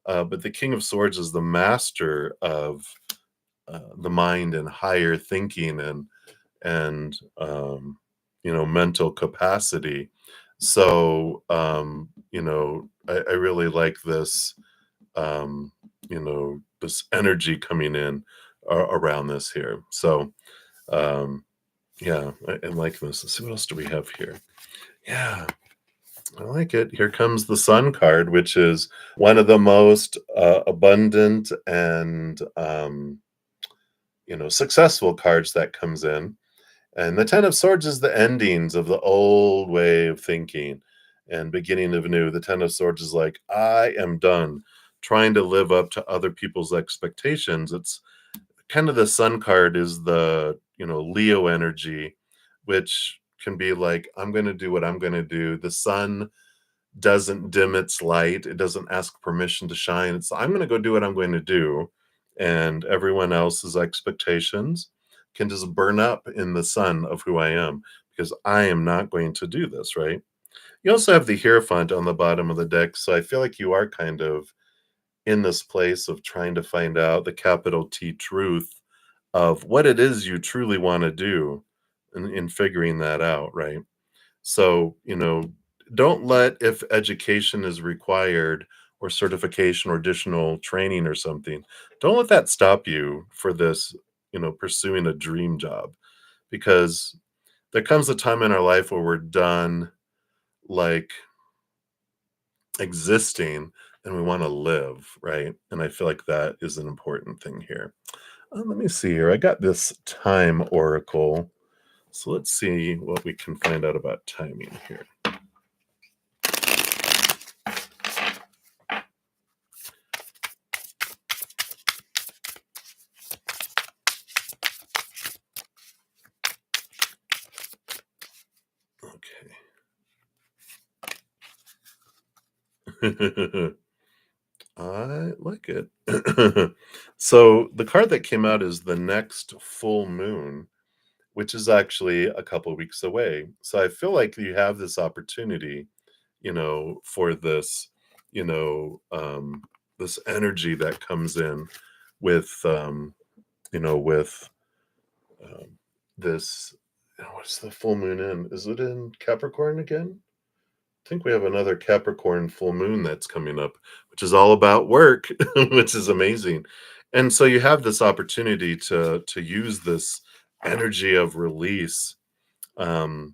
but the King of Swords is the master of the mind and higher thinking and mental capacity. So, I really like this, this energy coming in around this here. So, yeah, I like this. Let's see, what else do we have here? Yeah, I like it. Here comes the Sun card, which is one of the most abundant and successful cards that comes in. And the Ten of Swords is the endings of the old way of thinking and beginning of new. The Ten of Swords is like, I am done trying to live up to other people's expectations. It's kind of, the Sun card is the, Leo energy, which can be like, I'm going to do what I'm going to do. The sun doesn't dim its light. It doesn't ask permission to shine. It's, I'm going to go do what I'm going to do. And everyone else's expectations can just burn up in the sun of who I am, because I am not going to do this, right? You also have the Hierophant on the bottom of the deck. So I feel like you are kind of in this place of trying to find out the capital T truth of what it is you truly want to do, and in figuring that out, right? So, don't let, if education is required or certification or additional training or something, don't let that stop you for this, pursuing a dream job, because there comes a time in our life where we're done, like, existing and we want to live, right? And I feel like that is an important thing here. Let me see here. I got this time oracle. So let's see what we can find out about timing here. Okay. I like it. So the card that came out is the next full moon, which is actually a couple weeks away. So I feel like you have this opportunity, for this, you know, um, this energy that comes in with, with um, this. What's the full moon in? Is it in Capricorn again? I think we have another Capricorn full moon that's coming up, which is all about work, which is amazing. And so you have this opportunity to use this energy of release um,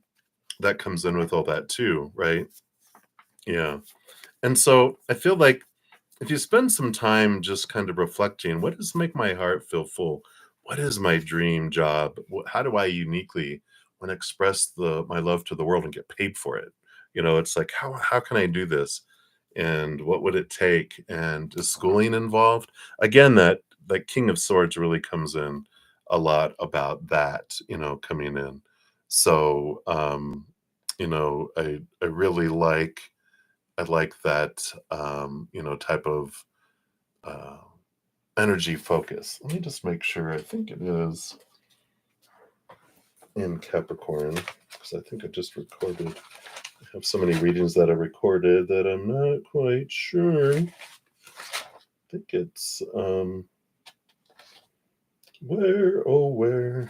that comes in with all that too, right? Yeah. And so I feel like if you spend some time just kind of reflecting, what does make my heart feel full? What is my dream job? How do I uniquely want to express my love to the world and get paid for it? It's like how can I do this? And what would it take? And is schooling involved? Again, that King of Swords really comes in a lot about that, coming in. So I really like that type of uh, energy focus. Let me just make sure. I think it is in Capricorn because I think I just recorded. I have so many readings that I recorded that I'm not quite sure. I think it's where,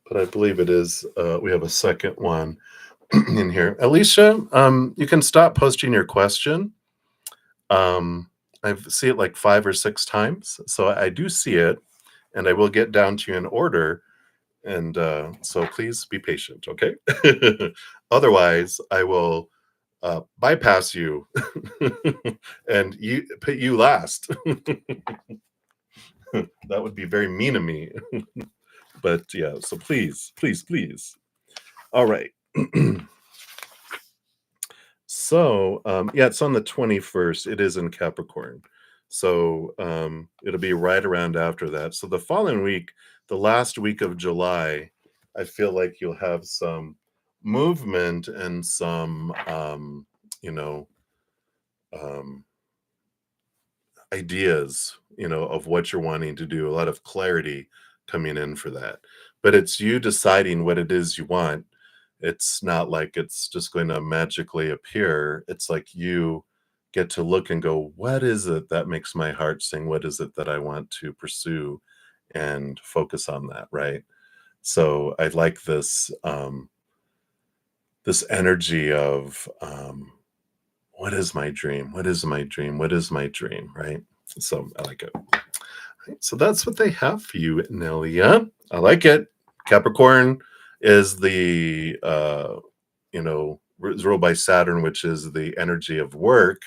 but I believe it is. We have a second one in here. Alicia, you can stop posting your question. I've see it like 5 or 6 times, so I do see it, and I will get down to you in order, and, so please be patient, okay? Otherwise, I will, bypass you and put you last. That would be very mean of me, but, yeah, so please, please, please. Alright. So, yeah, it's on the 21st. It is in Capricorn. So, it'll be right around after that. So the following week, the last week of July, I feel like you'll have some movement and some, you know, um, ideas, of what you're wanting to do, a lot of clarity coming in for that. But it's you deciding what it is you want. It's not like it's just going to magically appear. It's like you get to look and go, what is it that makes my heart sing? What is it that I want to pursue and focus on that, right? So I like this energy of what is my dream? What is my dream? What is my dream? Right? So I like it. Right, so that's what they have for you, Nelia. I like it. Capricorn is the is ruled by Saturn, which is the energy of work,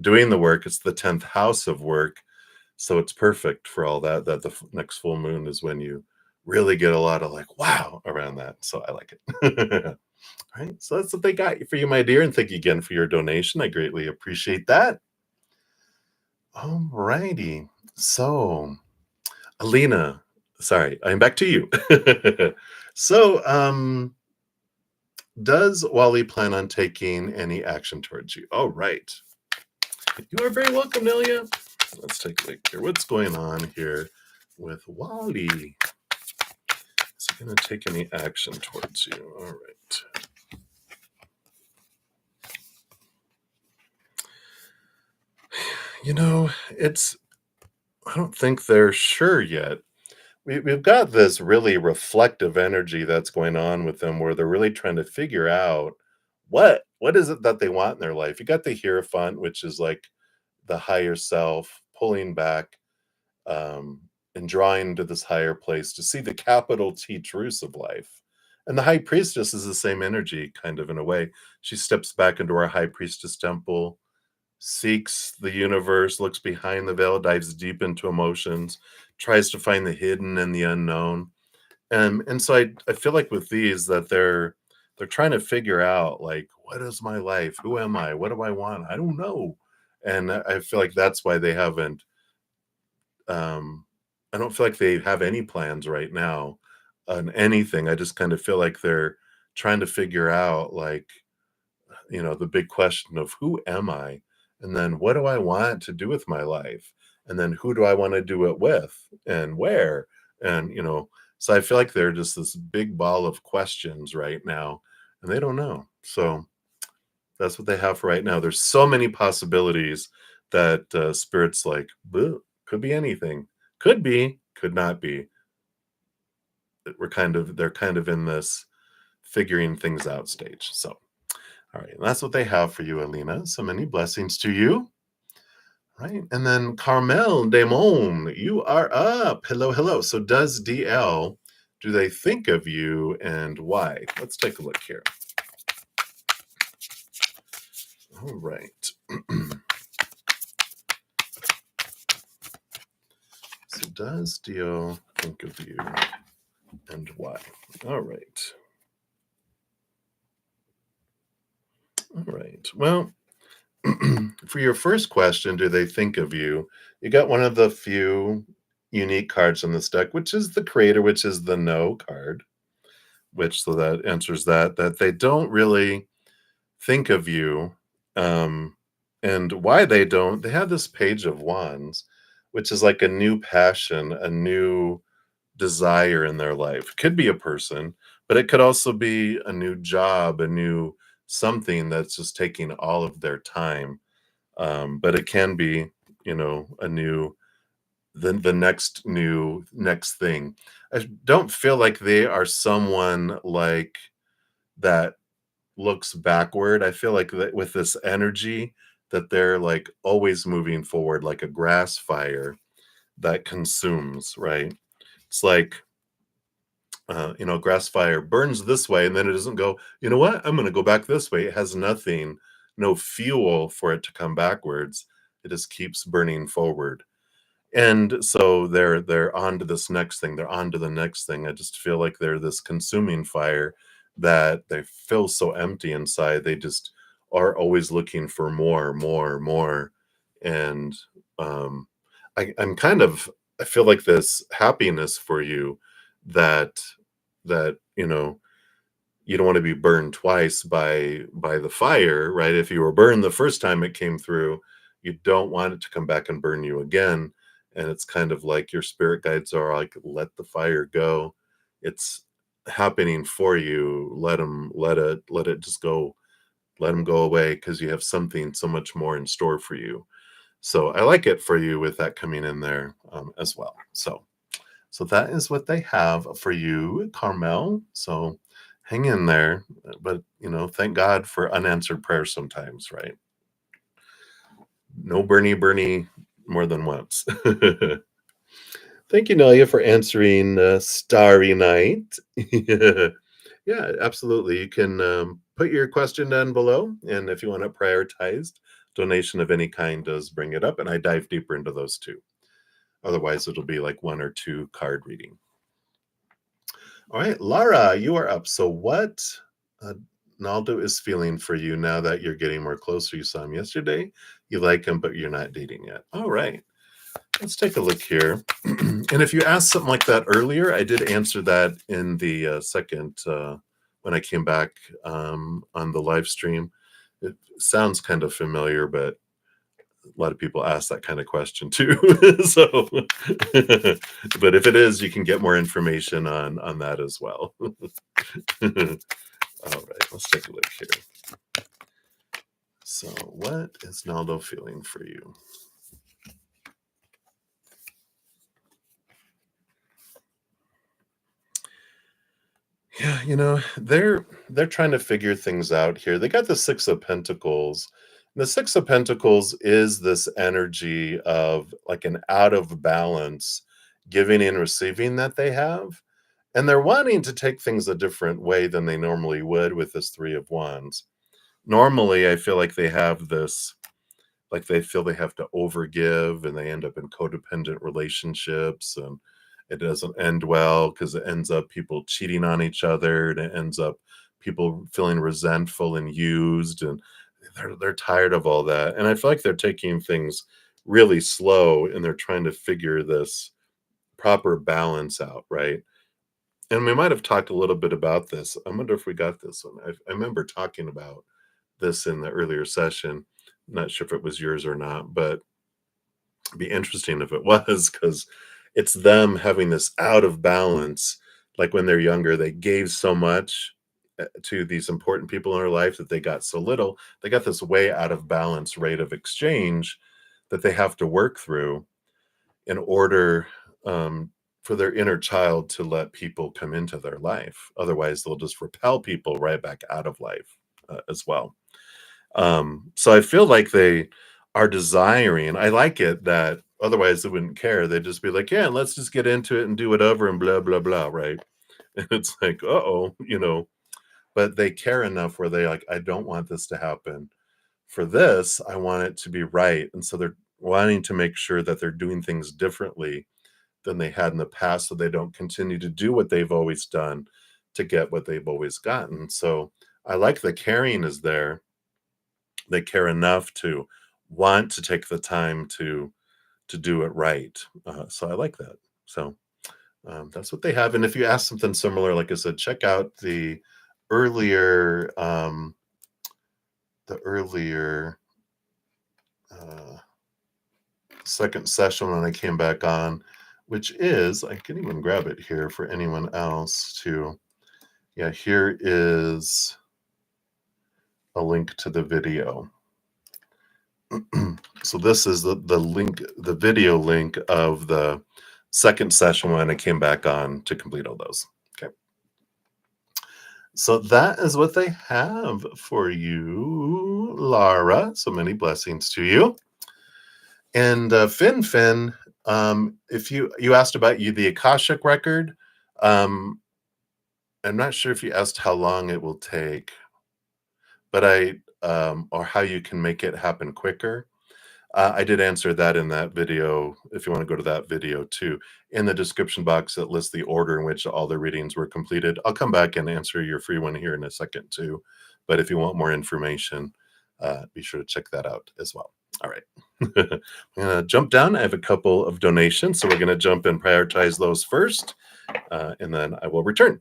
doing the work. It's the 10th house of work. So it's perfect for all that. That next full moon is when you really get a lot of like, wow, around that. So I like it. All right. So that's what they got for you, my dear. And thank you again for your donation. I greatly appreciate that. All righty. So Alina, sorry, I'm back to you. So, does Wally plan on taking any action towards you? All right. You are very welcome, Nelia. Let's take a look here. What's going on here with Wally? Is he going to take any action towards you? All right. It's, I don't think they're sure yet. We've got this really reflective energy that's going on with them where they're really trying to figure out what is it that they want in their life. You got the Hierophant, which is like the higher self pulling back, um, and drawing to this higher place to see the capital T truths of life. And the high priestess is the same energy, kind of in a way. She steps back into our high priestess temple, seeks the universe, looks behind the veil, dives deep into emotions, tries to find the hidden and the unknown. And so I feel like with these that they're trying to figure out like, what is my life? Who am I? What do I want? I don't know. And I feel like that's why they haven't um I don't feel like they have any plans right now on anything. I just kind of feel like they're trying to figure out like, the big question of who am I? And then what do I want to do with my life? And then who do I want to do it with and where? And, so I feel like they're just this big ball of questions right now and they don't know. So that's what they have for right now. There's so many possibilities that spirits like, "Bleh, could be anything, could be, could not be. They're kind of in this figuring things out stage. So all right, and that's what they have for you, Alina. So many blessings to you. Right. And then Carmel Damon, you are up. Hello, hello. So does DL, do they think of you and why? Let's take a look here. All right. So does DL think of you and why? All right. All right. Well, for your first question, do they think of you? You got one of the few unique cards in this deck, which is the creator, which is the no card, which so that answers that they don't really think of you. Um, and why they don't, they have this page of wands, which is like a new passion, a new desire in their life. Could be a person, but it could also be a new job, a new something that's just taking all of their time. But it can be, a new the next thing. I don't feel like they are someone like that looks backward. I feel like that with this energy that they're like always moving forward, like a grass fire that consumes, right? It's like grass fire burns this way and then it doesn't go, you know what? I'm going to go back this way. It has nothing, no fuel for it to come backwards. It just keeps burning forward. And so they're on to this next thing. They're on to the next thing. I just feel like they're this consuming fire that they feel so empty inside. They just are always looking for more, more, more. And um, I'm kind of I feel like this happiness for you that you don't want to be burned twice by the fire, right? If you were burned the first time it came through, you don't want it to come back and burn you again. And it's kind of like your spirit guides are like, let the fire go. It's happening for you. Let it just go. Let them go away because you have something so much more in store for you. So I like it for you with that coming in there as well. So that is what they have for you, Carmel. So hang in there. But, thank God for unanswered prayers sometimes, right? No Bernie more than once. Thank you, Nalia, for answering Starry Night. Yeah, absolutely. You can put your question down below. And if you want it prioritized, donation of any kind does bring it up. And I dive deeper into those too. Otherwise, it'll be like one or two card reading. All right, Lara, you are up. So what Naldo is feeling for you now that you're getting more closer? You saw him yesterday. You like him, but you're not dating yet. All right. Let's take a look here. And if you asked something like that earlier, I did answer that in the second when I came back on the live stream. It sounds kind of familiar, but a lot of people ask that kind of question too. So, but if it is, you can get more information on that as well. All right, let's take a look here. So, what is Naldo feeling for you? Yeah, they're trying to figure things out here. They got the Six of Pentacles. The Six of Pentacles is this energy of like an out of balance giving and receiving that they have. And they're wanting to take things a different way than they normally would with this 3 of Wands. Normally, I feel like they have this like, they feel they have to overgive, and they end up in codependent relationships, and it doesn't end well because it ends up people cheating on each other, and it ends up people feeling resentful and used, and they're tired of all that, and I feel like they're taking things really slow, and they're trying to figure this proper balance out, right? And we might have talked a little bit about this. I wonder if we got this one. I remember talking about this in the earlier session. Not sure if it was yours or not, but it'd be interesting if it was because it's them having this out of balance. Like when they're younger, they gave so much to these important people in their life that they got so little. They got this way out of balance rate of exchange that they have to work through in order for their inner child to let people come into their life. Otherwise, they'll just repel people right back out of life as well. So I feel like they are desiring. I like it that otherwise they wouldn't care. They'd just be like, yeah, let's just get into it and do whatever and blah blah blah, right? And it's like, uh-oh, but they care enough where they like, I don't want this to happen. For this, I want it to be right. And so they're wanting to make sure that they're doing things differently than they had in the past so they don't continue to do what they've always done to get what they've always gotten. So I like the caring is there. They care enough to want to take the time to do it right. So I like that. So that's what they have. And if you ask something similar, like I said, check out earlier um, the earlier uh, second session when I came back on, which is I can even grab it here for anyone else to. Yeah, here is a link to the video. So this is the link, the video link of the second session when I came back on to complete all those. Okay. So that is what they have for you, Lara. So many blessings to you. And Finn, if you asked about the Akashic record, um, I'm not sure if you asked how long it will take, but or how you can make it happen quicker. I did answer that in that video. If you want to go to that video too, in the description box, that lists the order in which all the readings were completed. I'll come back and answer your free one here in a second too. But if you want more information, be sure to check that out as well. All right. I'm going to jump down. I have a couple of donations, so we're going to jump and prioritize those first, and then I will return.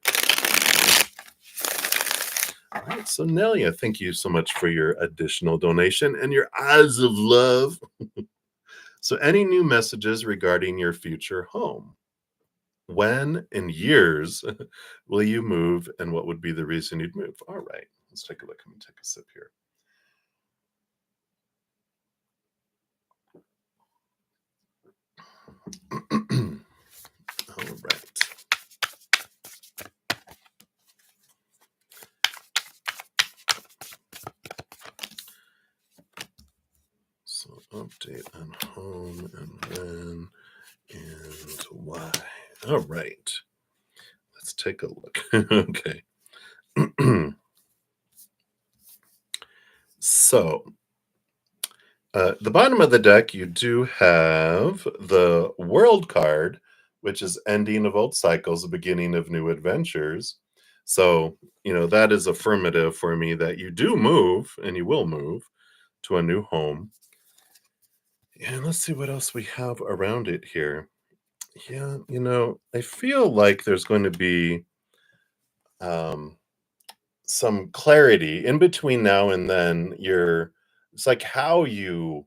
All right, so Nelia, thank you so much for your additional donation and your eyes of love. So, any new messages regarding your future home? When in years will you move, and what would be the reason you'd move? All right, let's take a look. Let me take a sip here. All right. So, update on home and when and why. All right. Let's take a look. Okay. So, the bottom of the deck, you do have the World card, which is ending of old cycles, the beginning of new adventures. So, that is affirmative for me that you do move and you will move to a new home. And let's see what else we have around it here. Yeah, I feel like there's going to be um, some clarity in between now and then. It's like how you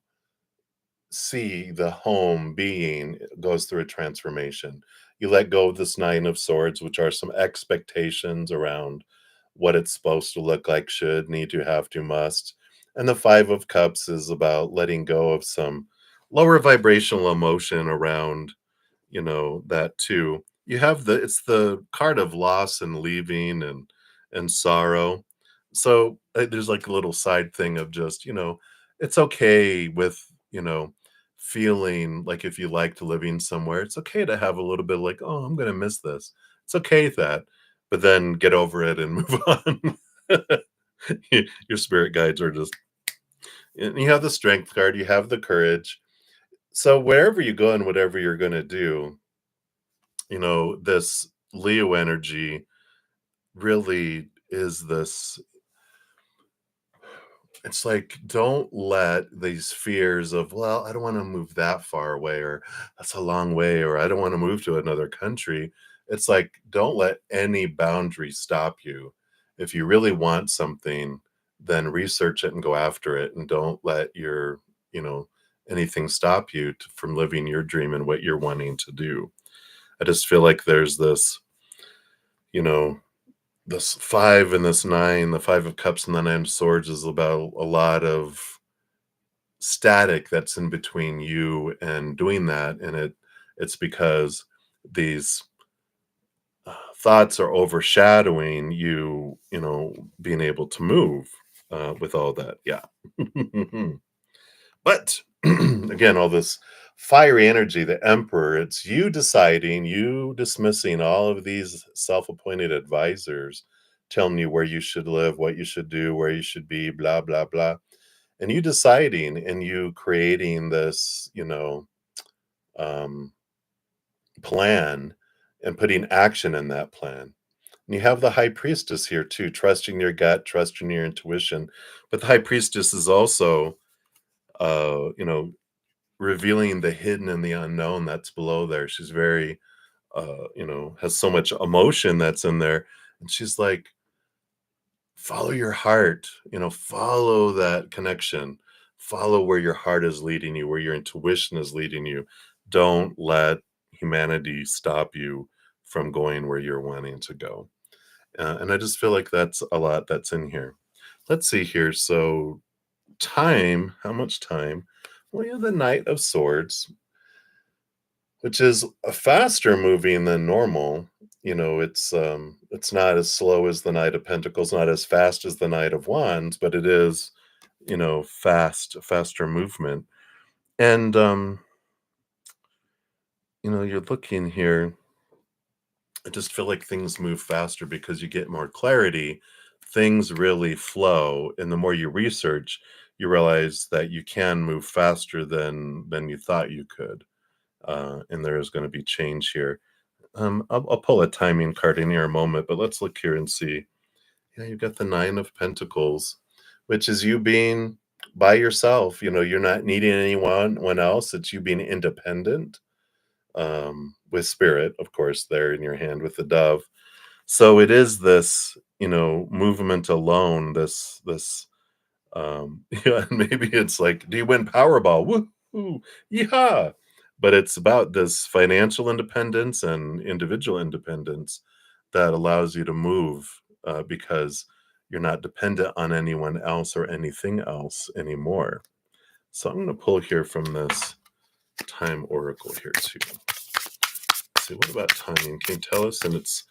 see the home being goes through a transformation. You let go of this Nine of Swords, which are some expectations around what it's supposed to look like, should, need to, have to, must. And the Five of Cups is about letting go of some lower vibrational emotion around, that too. You have it's the card of loss and leaving and sorrow. So there's like a little side thing of just, it's okay with, you know, feeling like if you liked living somewhere, it's okay to have a little bit like, oh, I'm going to miss this. It's okay that, but then get over it and move on. Your spirit guides are just, and you have the strength card, you have the courage. So wherever you go and whatever you're going to do, this Leo energy really is this. It's like, don't let these fears of, well, I don't want to move that far away, or that's a long way, or I don't want to move to another country. It's like, don't let any boundary stop you. If you really want something, then research it and go after it. And don't let you know, anything stop you from living your dream and what you're wanting to do. I just feel like there's this, you know, this 5 and this 9, the 5 of cups and the 9 of swords is about a lot of static that's in between you and doing that, and it's because these thoughts are overshadowing being able to move with all that. Yeah. But again, all this fiery energy, the emperor, it's you deciding, you dismissing all of these self-appointed advisors telling you where you should live, what you should do, where you should be, blah blah blah, and you deciding and you creating this, um, plan, and putting action in that plan. And you have the high priestess here too, trusting your gut, trusting your intuition. But the high priestess is also, uh, you know, revealing the hidden and the unknown that's below there. She's very, has so much emotion that's in there. And she's like, follow your heart, follow that connection, follow where your heart is leading you, where your intuition is leading you. Don't let humanity stop you from going where you're wanting to go. And I just feel like that's a lot that's in here. Let's see here. So, time, how much time? Well, you have the Knight of Swords, which is a faster moving than normal. It's not as slow as the Knight of Pentacles, not as fast as the Knight of Wands, but it is, faster movement. And you're looking here, I just feel like things move faster because you get more clarity. Things really flow, and the more you research, you realize that you can move faster than you thought you could. And there is going to be change here. I'll pull a timing card in here a moment, but let's look here and see. Yeah, you've got the 9 of Pentacles, which is you being by yourself. You're not needing anyone else. It's you being independent, with spirit, of course, there in your hand with the dove. So it is this, movement alone, this yeah, maybe it's like, do you win Powerball? Woo, yeah. But it's about this financial independence and individual independence that allows you to move, because you're not dependent on anyone else or anything else anymore. So I'm going to pull here from this time oracle here too. Let's see, what about timing? Can you tell us? And it's,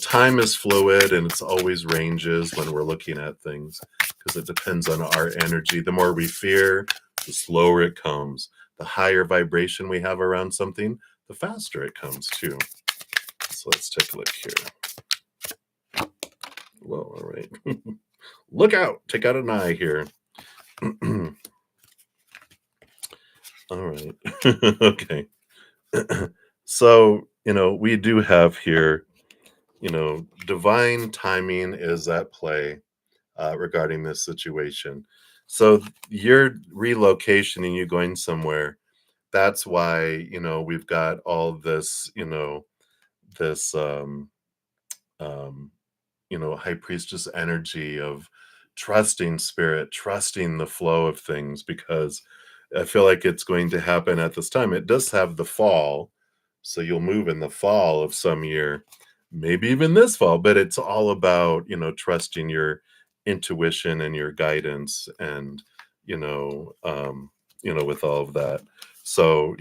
time is fluid and it's always ranges when we're looking at things because it depends on our energy. The more we fear, the slower it comes. The higher vibration we have around something, the faster it comes too. So let's take a look here. Whoa, all right. Look out. Take out an eye here. All right. Okay. So, we do have here, divine timing is at play regarding this situation. So your relocation and you going somewhere, that's why, we've got all this, this, um, high priestess energy of trusting spirit, trusting the flow of things, because I feel like it's going to happen at this time. It does have the fall, so you'll move in the fall of some year, maybe even this fall, but it's all about, trusting your intuition and your guidance and, with all of that. So,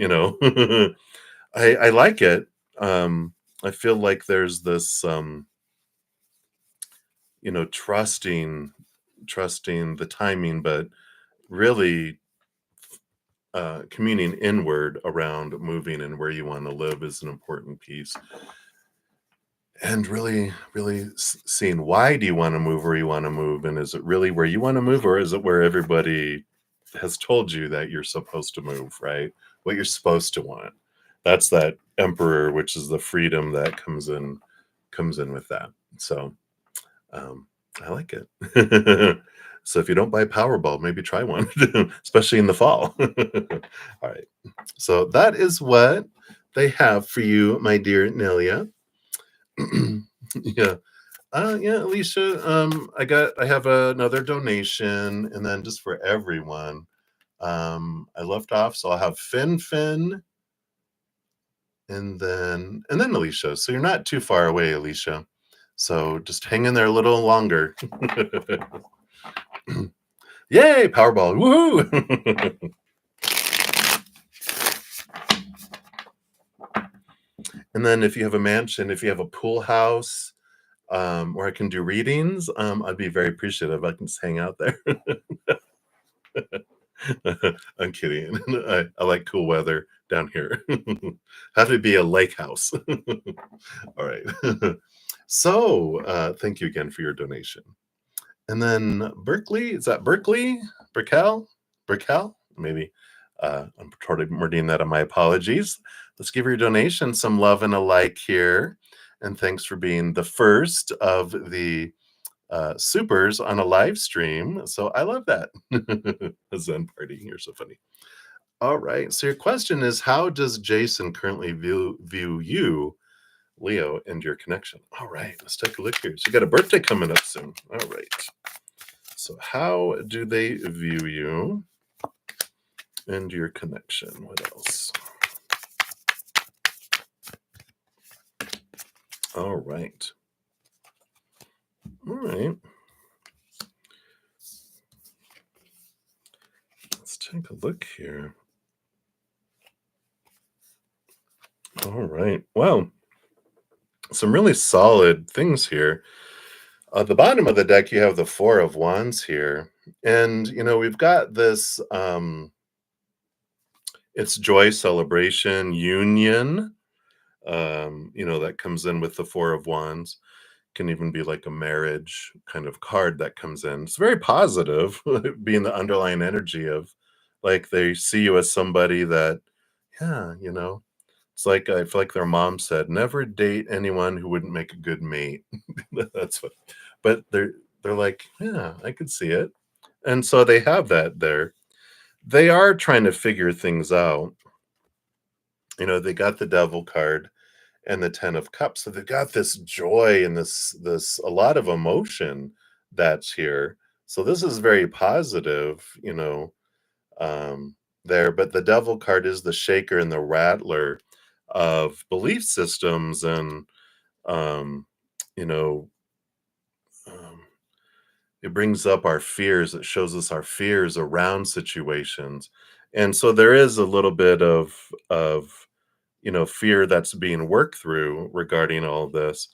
I like it. I feel like there's this, trusting the timing, but really communing inward around moving and where you want to live is an important piece. and really seeing why do you want to move where you want to move, and is it really where you want to move, or is it where everybody has told you that you're supposed to move, right? What you're supposed to want. That's that emperor, which is the freedom that comes in with that. So um, I like it. So if you don't buy Powerball, maybe try one, especially in the fall. All right. So that is what they have for you, my dear Nelia. Yeah. Yeah, Alicia. I have another donation, and then just for everyone. I left off, so I'll have Finn, and then Alicia. So you're not too far away, Alicia. So just hang in there a little longer. Yay, Powerball. Woohoo! And then if you have a mansion, if you have a pool house, where I can do readings, I'd be very appreciative. I can just hang out there. I'm kidding. I like cool weather down here. Have to be a lake house. All right. So thank you again for your donation. And then Berkeley, is that Berkeley? Berkel? Berkel? Maybe. I'm totally reading that on my apologies. Let's give your donation some love and a like here. And thanks for being the first of the supers on a live stream. So I love that. A Zen party. You're so funny. All right. So your question is, how does Jason currently view you, Leo, and your connection? All right. Let's take a look here. So you got a birthday coming up soon. All right. So how do they view you and your connection? What else? All right. All right. Let's take a look here. All right. Well, some really solid things here. At the bottom of the deck, you have the Four of Wands here. And, we've got this, it's joy, celebration, union, that comes in with the Four of Wands. Can even be like a marriage kind of card that comes in. It's very positive, being the underlying energy of like they see you as somebody that, yeah, it's like I feel like their mom said, never date anyone who wouldn't make a good mate. That's what, but they're like, yeah, I could see it. And so they have that there. They are trying to figure things out. They got the devil card and the 10 of cups. So they've got this joy and this a lot of emotion that's here. So this is very positive, there. But the devil card is the shaker and the rattler of belief systems, and um, you know, um, it brings up our fears. It shows us our fears around situations, and so there is a little bit of fear that's being worked through regarding all this.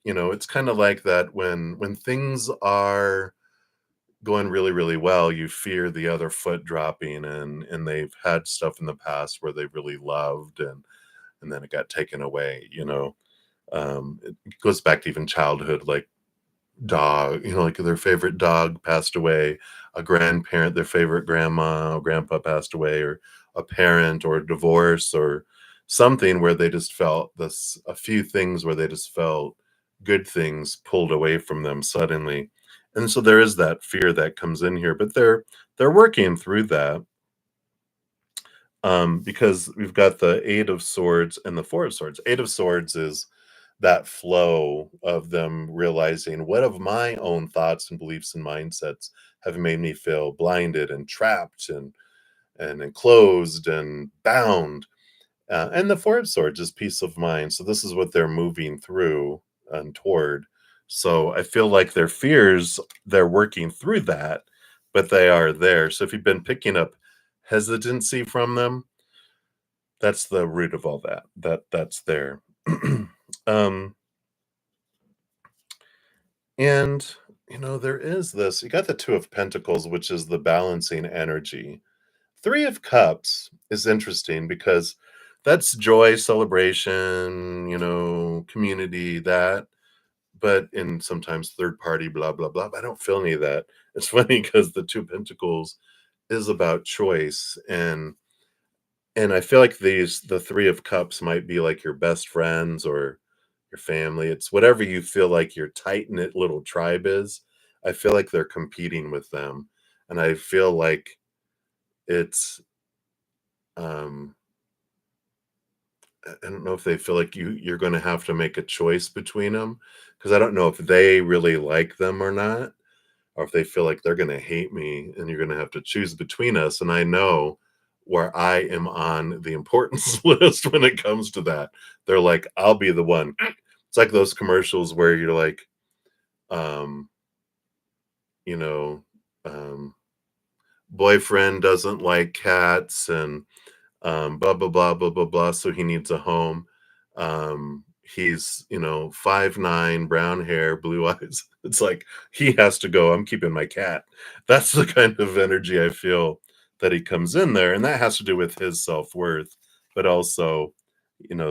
It's kind of like that when things are going really really well, you fear the other foot dropping, and they've had stuff in the past where they really loved, and then it got taken away. It goes back to even childhood, like dog, like their favorite dog passed away, a grandparent, their favorite grandma or grandpa passed away, or a parent, or a divorce, or something where they just felt this, a few things where they just felt good things pulled away from them suddenly. And so there is that fear that comes in here, but they're working through that, because we've got the Eight of Swords and the Four of Swords. Eight of Swords is that flow of them realizing, what of my own thoughts and beliefs and mindsets have made me feel blinded and trapped and enclosed and bound. And the Four of Swords is peace of mind. So this is what they're moving through and toward. So I feel like their fears, they're working through that, but they are there. So if you've been picking up hesitancy from them, that's the root of all that. That's there. um, and there is this. You got the Two of Pentacles, which is the balancing energy. Three of Cups is interesting because that's joy, celebration, community, that, but in sometimes third party, blah, blah, blah. But I don't feel any of that. It's funny because the Two Pentacles is about choice. And I feel like the Three of Cups might be like your best friends or your family. It's whatever you feel like your tight-knit little tribe is. I feel like they're competing with them, and I feel like it's, um I don't know if they feel like you're gonna have to make a choice between them, because I don't know if they really like them or not, or if they feel like they're gonna hate me and you're gonna have to choose between us, and I know where I am on the importance list when it comes to that. They're like, "I'll be the one." It's like those commercials where you're like, um, you know, um, boyfriend doesn't like cats and blah blah blah blah blah blah. So he needs a home. He's 5'9", brown hair, blue eyes. It's like he has to go. I'm keeping my cat. That's the kind of energy I feel that he comes in there, and that has to do with his self worth, but also,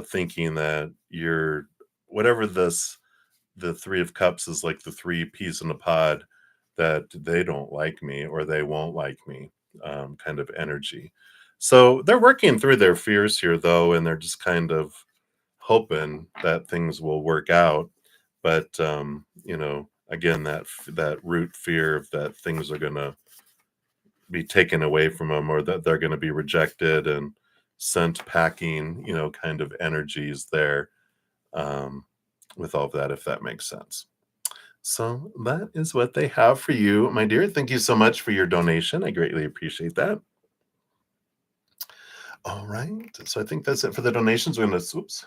thinking that you're whatever the Three of Cups is like the three peas in a pod, that they don't like me or they won't like me, kind of energy. So they're working through their fears here, though, and they're just kind of hoping that things will work out. But again, that root fear of that things are gonna be taken away from them, or that they're gonna be rejected and sent packing, kind of energies there, um, with all of that, if that makes sense. So that is what they have for you, my dear. Thank you so much for your donation. I greatly appreciate that. All right. So I think that's it for the donations. We're gonna oops,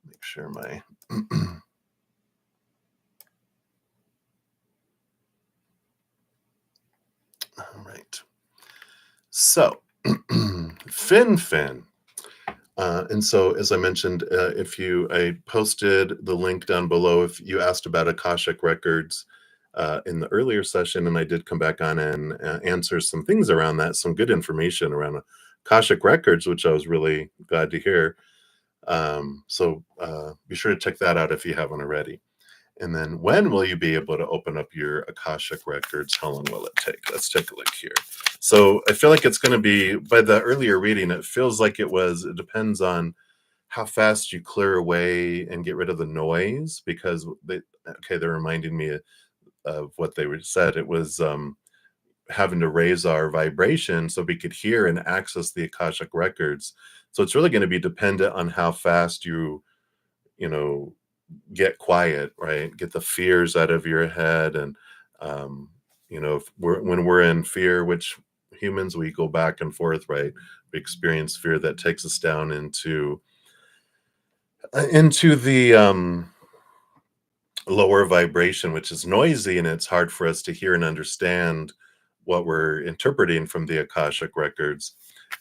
make sure my all right. So Fin. And so, as I mentioned, I posted the link down below if you asked about Akashic Records in the earlier session, and I did come back on and answer some things around that, some good information around Akashic Records, which I was really glad to hear. So be sure to check that out if you haven't already. And then when will you be able to open up your Akashic Records? How long will it take? Let's take a look here. So I feel like it's going to be, by the earlier reading, it feels like it depends on how fast you clear away and get rid of the noise, because they're reminding me of what they said. It was having to raise our vibration so we could hear and access the Akashic Records. So it's really going to be dependent on how fast you know, get quiet, right? Get the fears out of your head. And, if when we're in fear, which humans, we go back and forth, right? We experience fear that takes us down into the lower vibration, which is noisy, and it's hard for us to hear and understand what we're interpreting from the Akashic Records.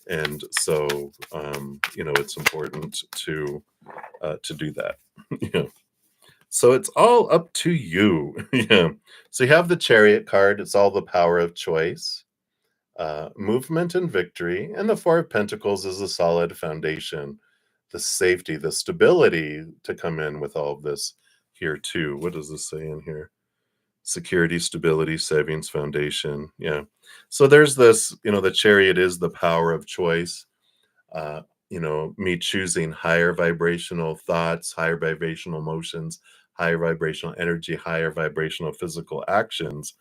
And so, it's important to do that. Yeah. So it's all up to you. Yeah. So you have the Chariot card. It's all the power of choice, movement and victory. And the Four of Pentacles is a solid foundation, the safety, the stability to come in with all of this here, too. What does this say in here? Security, stability, savings, foundation. Yeah. So there's this, the Chariot is the power of choice. uh, me choosing higher vibrational thoughts, higher vibrational emotions, higher vibrational energy, higher vibrational physical actions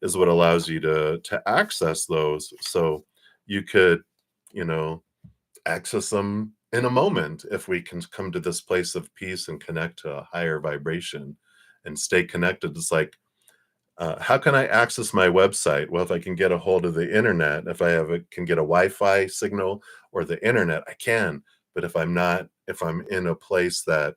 is what allows you to access those. So you could, you know, access them in a moment if we can come to this place of peace and connect to a higher vibration and stay connected. It's like, how can I access my website? Well, if I can get a hold of the internet, if can get a Wi-Fi signal or the internet, I can. But if I'm in a place that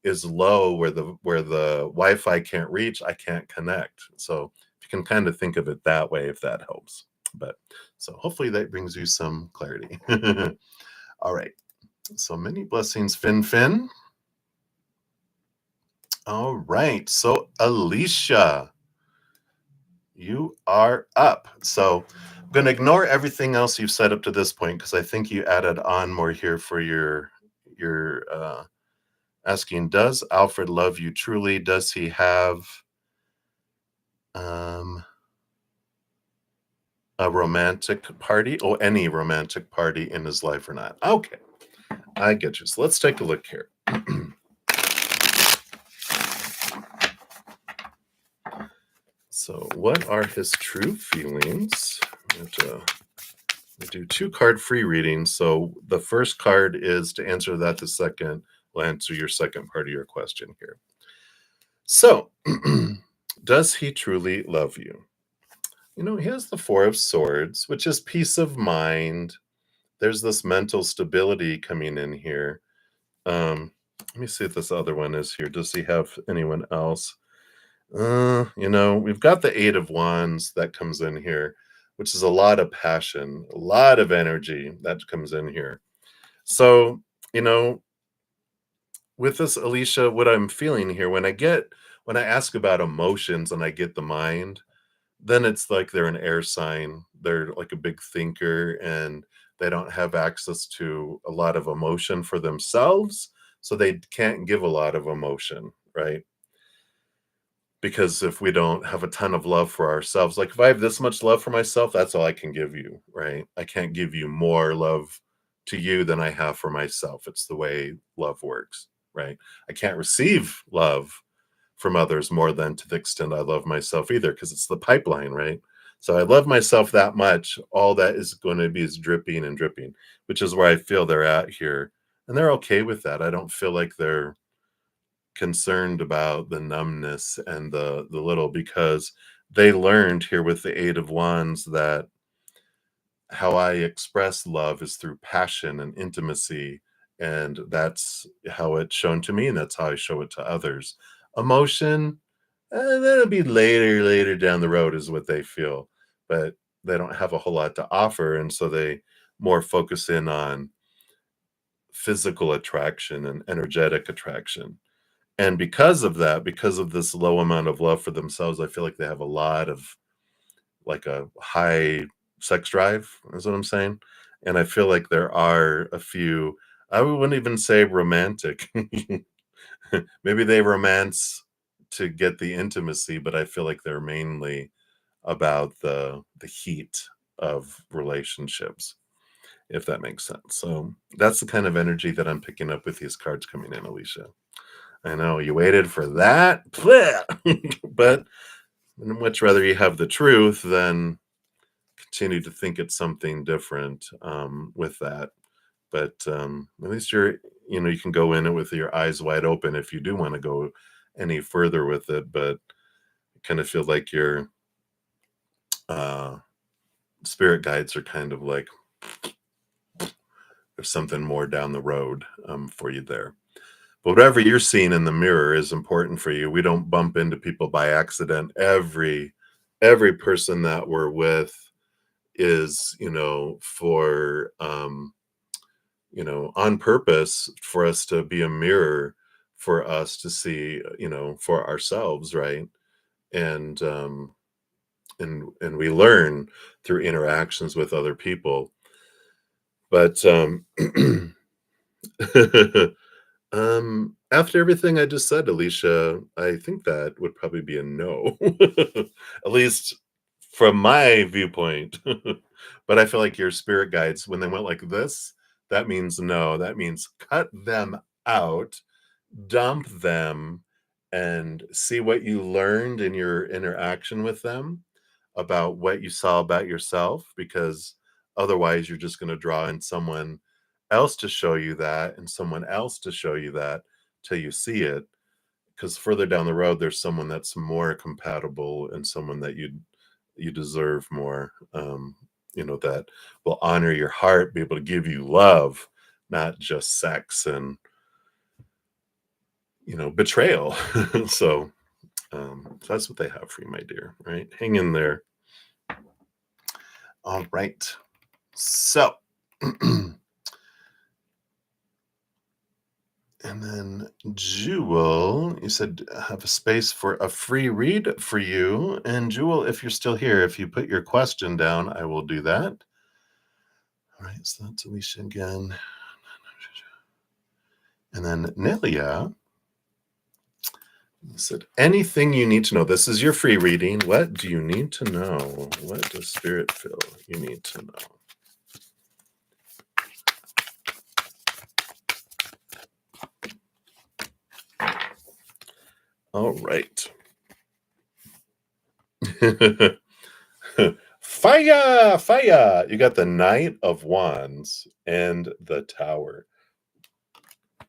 is low where the Wi-Fi can't reach, I can't connect. So you can kind of think of it that way, if that helps. But so hopefully that brings you some clarity. All right. So many blessings, Fin. All right. So Alicia, you are up. So going to ignore everything else you've said up to this point because I think you added on more here for your asking, does Alfred love you truly? Does he have um a romantic party or any romantic party in his life or not? Okay, I get you. So let's take a look here. So what are his true feelings? We do 2 card free readings. So the first card is to answer that. The second will answer your second part of your question here. So does he truly love you? He has the 4 of Swords, which is peace of mind. There's this mental stability coming in here. Let me see if this other one is here. Does he have anyone else? We've got the 8 of Wands that comes in here, which is a lot of passion, a lot of energy that comes in here. So, with this, Alicia, what I'm feeling here when I ask about emotions and I get the mind, then it's like they're an air sign. They're like a big thinker and they don't have access to a lot of emotion for themselves. So they can't give a lot of emotion, right? Because if we don't have a ton of love for ourselves, like if I have this much love for myself, that's all I can give you, right? I can't give you more love to you than I have for myself. It's the way love works, right? I can't receive love from others more than to the extent I love myself either, because it's the pipeline, right? So I love myself that much. All that is going to be is dripping and dripping, which is where I feel they're at here. And they're okay with that. I don't feel like they're concerned about the numbness and the little, because they learned here with the 8 of Wands that how I express love is through passion and intimacy, and that's how it's shown to me, and that's how I show it to others. Emotion, that'll be later down the road is what they feel, but they don't have a whole lot to offer, and so they more focus in on physical attraction and energetic attraction. And because of that, because of this low amount of love for themselves, I feel like they have a lot of like a high sex drive, is what I'm saying. And I feel like there are a few, I wouldn't even say romantic. Maybe they romance to get the intimacy, but I feel like they're mainly about the heat of relationships, if that makes sense. So that's the kind of energy that I'm picking up with these cards coming in, Alicia. I know you waited for that, but I'd much rather you have the truth than continue to think it's something different with that. But at least you can go in it with your eyes wide open if you do want to go any further with it. But I kind of feel like your uh, spirit guides are kind of like there's something more down the road for you there. But whatever you're seeing in the mirror is important for you. We don't bump into people by accident. Every person that we're with is, for on purpose for us to be a mirror for us to see, for ourselves, right? And and we learn through interactions with other people. But after everything I just said, Alicia, I think that would probably be a no. At least from my viewpoint. But I feel like your spirit guides, when they went like this, that means no. That means cut them out, dump them, and see what you learned in your interaction with them about what you saw about yourself, because otherwise you're just going to draw in someone else to show you that and someone else to show you that till you see it, because further down the road there's someone that's more compatible and someone that you deserve more, that will honor your heart, be able to give you love, not just sex and betrayal. So that's what they have for you, my dear, right? Hang in there. All right. So And then Jewel, you said have a space for a free read for you. And Jewel, if you're still here, if you put your question down, I will do that. All right, so that's Alicia again. And then Nelia said, anything you need to know. This is your free reading. What do you need to know? What does Spirit feel you need to know? All right. Fire! Fire! You got the Knight of Wands and the Tower.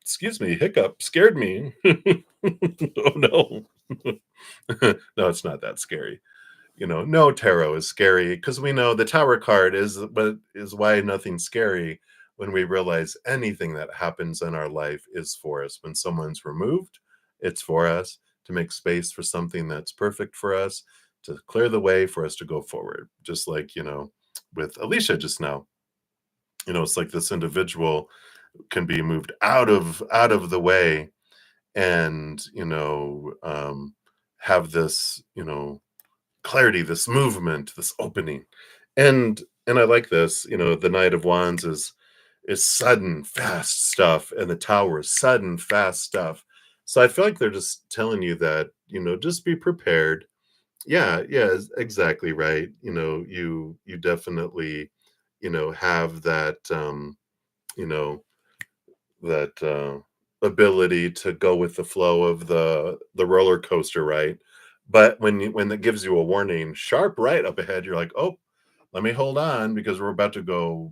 Excuse me, hiccup scared me. Oh no. No, it's not that scary. No tarot is scary because we know the Tower card is why nothing's scary when we realize anything that happens in our life is for us. When someone's removed, it's for us to make space for something that's perfect for us, to clear the way for us to go forward. Just like, with Alicia just now. It's like this individual can be moved out of the way and have this clarity, this movement, this opening. And I like this. The Knight of Wands is sudden fast stuff, and the Tower is sudden fast stuff. So I feel like they're just telling you that just be prepared. Yeah, exactly right. You definitely have that you know that ability to go with the flow of the roller coaster, right? But when it gives you a warning, sharp right up ahead, you're like, oh, let me hold on because we're about to go,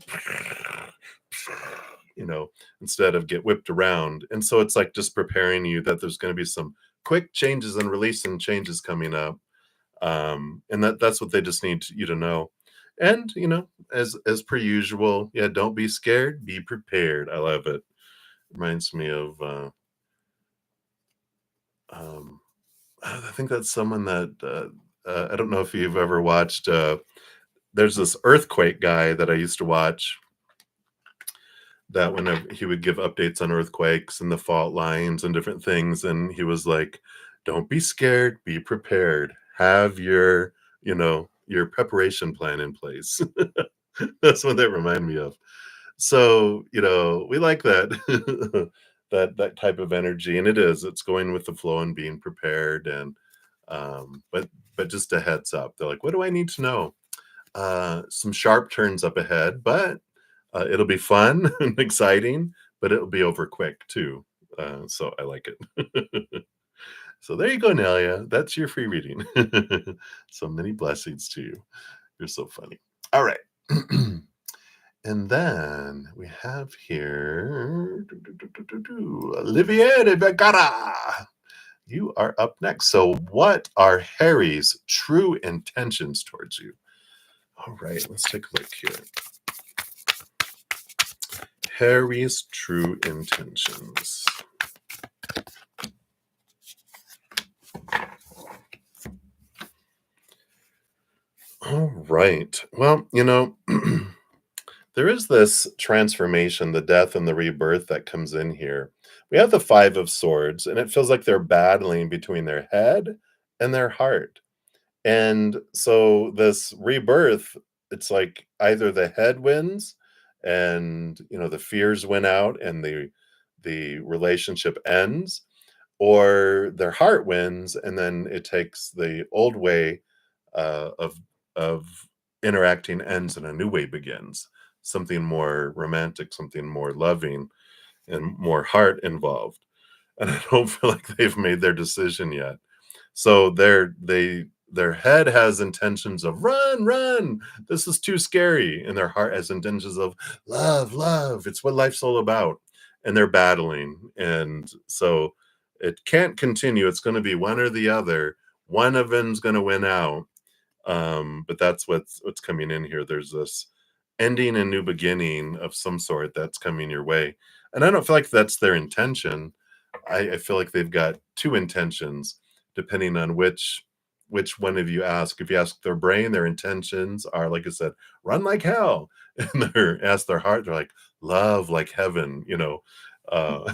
you know, instead of get whipped around. And so it's like just preparing you that there's going to be some quick changes and release and changes coming up. And that's what they just need you to know. And as per usual, yeah, don't be scared, be prepared. I love it. Reminds me of um, I think that's someone that I don't know if you've ever watched. There's this earthquake guy that I used to watch. That whenever he would give updates on earthquakes and the fault lines and different things, and he was like, "Don't be scared, be prepared. Have your preparation plan in place." That's what that remind me of. So, we like that that type of energy, and it's going with the flow and being prepared. And but just a heads up, they're like, what do I need to know? Some sharp turns up ahead, but it'll be fun and exciting, but it'll be over quick too. So I like it. So there you go, Nelia. That's your free reading. So many blessings to you. You're so funny. All right. And then we have here Olivier de Vergara. You are up next. So, what are Harry's true intentions towards you? All right, let's take a look here. Harry's true intentions. All right. Well, there is this transformation, the death and the rebirth that comes in here. We have the Five of Swords, and it feels like they're battling between their head and their heart. And so this rebirth, it's like either the head wins and the fears win out and the relationship ends, or their heart wins and then it takes the old way of interacting ends and a new way begins. Something more romantic, something more loving, and more heart involved. And I don't feel like they've made their decision yet. So their head has intentions of run, run. This is too scary. And their heart has intentions of love, love. It's what life's all about. And they're battling. And so it can't continue. It's going to be one or the other. One of them's going to win out. But that's what's coming in here. There's this ending and new beginning of some sort that's coming your way. And I don't feel like that's their intention. I feel like they've got two intentions, depending on which one of you ask. If you ask their brain, their intentions are, like I said, run like hell. And ask their heart, they're like love like heaven, uh,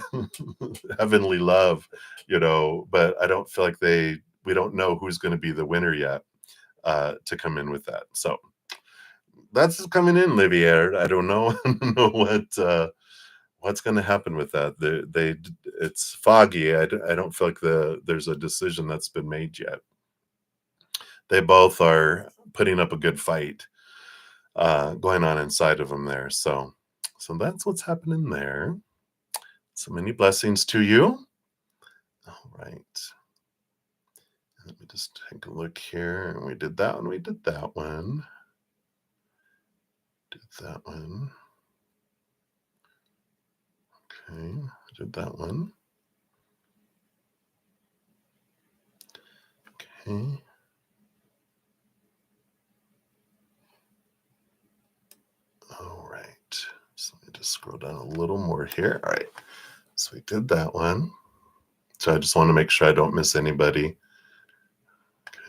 heavenly love, but I don't feel like we don't know who's going to be the winner yet to come in with that. So that's coming in, Livier. I don't know, I don't know what's going to happen with that. It's foggy. I don't feel like there's a decision that's been made yet. They both are putting up a good fight going on inside of them there. So that's what's happening there. So many blessings to you. All right. Let me just take a look here. And we did that one. We did that one. Did that one. Okay. Did that one. Okay. All right. So let me just scroll down a little more here. All right. So we did that one. So I just want to make sure I don't miss anybody.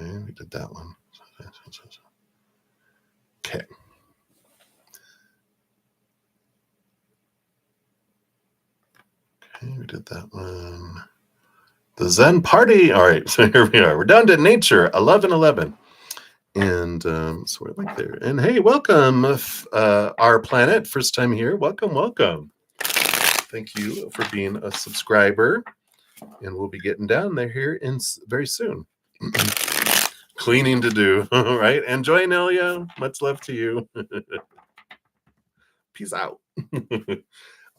Okay, we did that one. Okay. Okay, we did that one. The Zen Party. All right, so here we are. We're down to nature, 1111. And so we're like there. And hey, welcome, our planet. First time here. Welcome, welcome. Thank you for being a subscriber. And we'll be getting down there here very soon. Cleaning to do, right? Enjoy, Nelia. Much love to you. Peace out.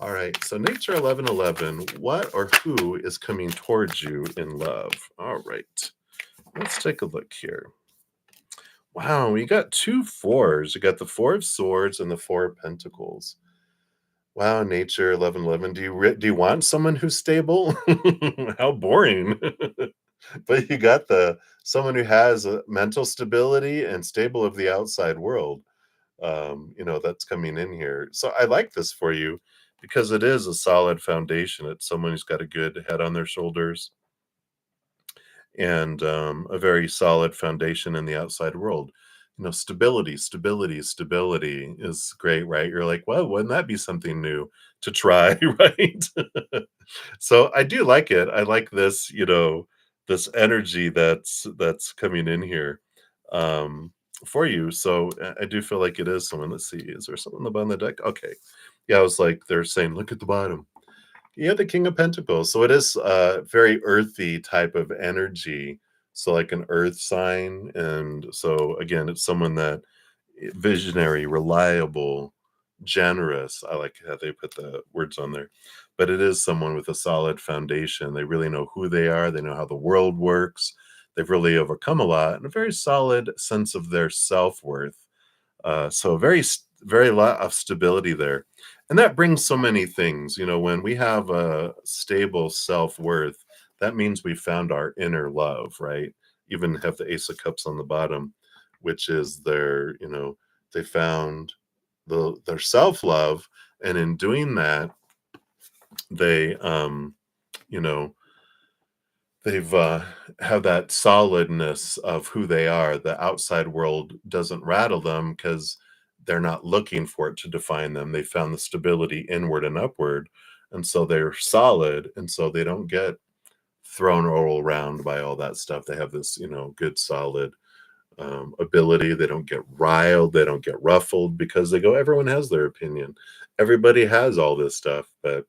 All right, so nature 1111, what or who is coming towards you in love? All right, let's take a look here. Wow, you got 2 4s. You got the 4 of swords and the 4 of pentacles. Wow, nature 1111. Do you want someone who's stable? How boring. But you got someone who has a mental stability and stable of the outside world. That's coming in here. So I like this for you because it is a solid foundation. It's someone who's got a good head on their shoulders and a very solid foundation in the outside world. Stability is great, right? You're like, well, wouldn't that be something new to try, right? So I do like it. I like this, this energy that's coming in here. For you. So I do feel like it is someone. Let's see. Is there someone on the deck? Okay. Yeah, I was like, they're saying, look at the bottom. Yeah, the King of Pentacles. So it is a very earthy type of energy. So like an earth sign. And so again, it's someone that visionary, reliable, generous. I like how they put the words on there. But it is someone with a solid foundation. They really know who they are. They know how the world works. They've really overcome a lot and a very solid sense of their self-worth. So very lot of stability there. And that brings so many things. When we have a stable self-worth, that means we found our inner love, right? Even have the Ace of Cups on the bottom, which is they found their self-love. And in doing that, they, you know, they've have that solidness of who they are. The outside world doesn't rattle them because they're not looking for it to define them. They found the stability inward and upward, and so they're solid, and so they don't get thrown all around by all that stuff. They have this, good solid ability. They don't get riled. They don't get ruffled because they go. Everyone has their opinion. Everybody has all this stuff, but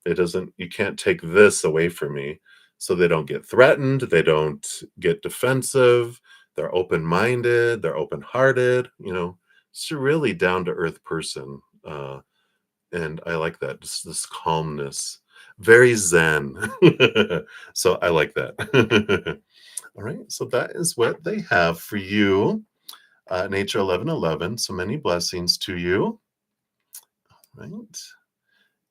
it doesn't. You can't take this away from me. So they don't get threatened. They don't get defensive. They're open-minded. They're open-hearted. It's a really down-to-earth person, and I like that. Just this calmness, very zen. So I like that. All right, so that is what they have for you. Nature 1111. So many blessings to you. All right.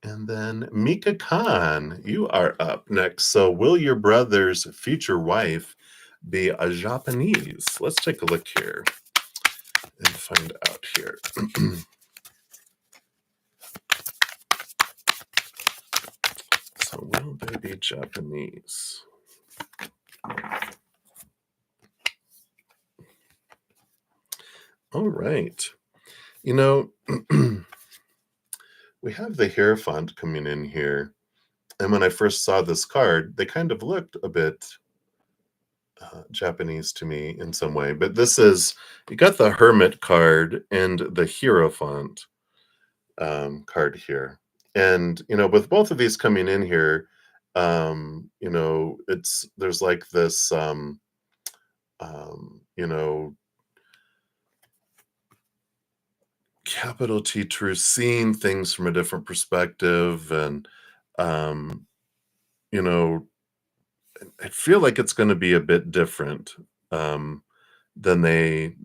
And then Mika Khan, you are up next. So, will your brother's future wife be a Japanese? Let's take a look here and find out here. So, will they be Japanese? All right. we have the Hierophant coming in here. And when I first saw this card, they kind of looked a bit Japanese to me in some way. But this is, you got the Hermit card and the Hierophant card here. And, with both of these coming in here, there's like this, um, you know, capital T truth, seeing things from a different perspective. And, um, you know, I feel like it's going to be a bit different um, than they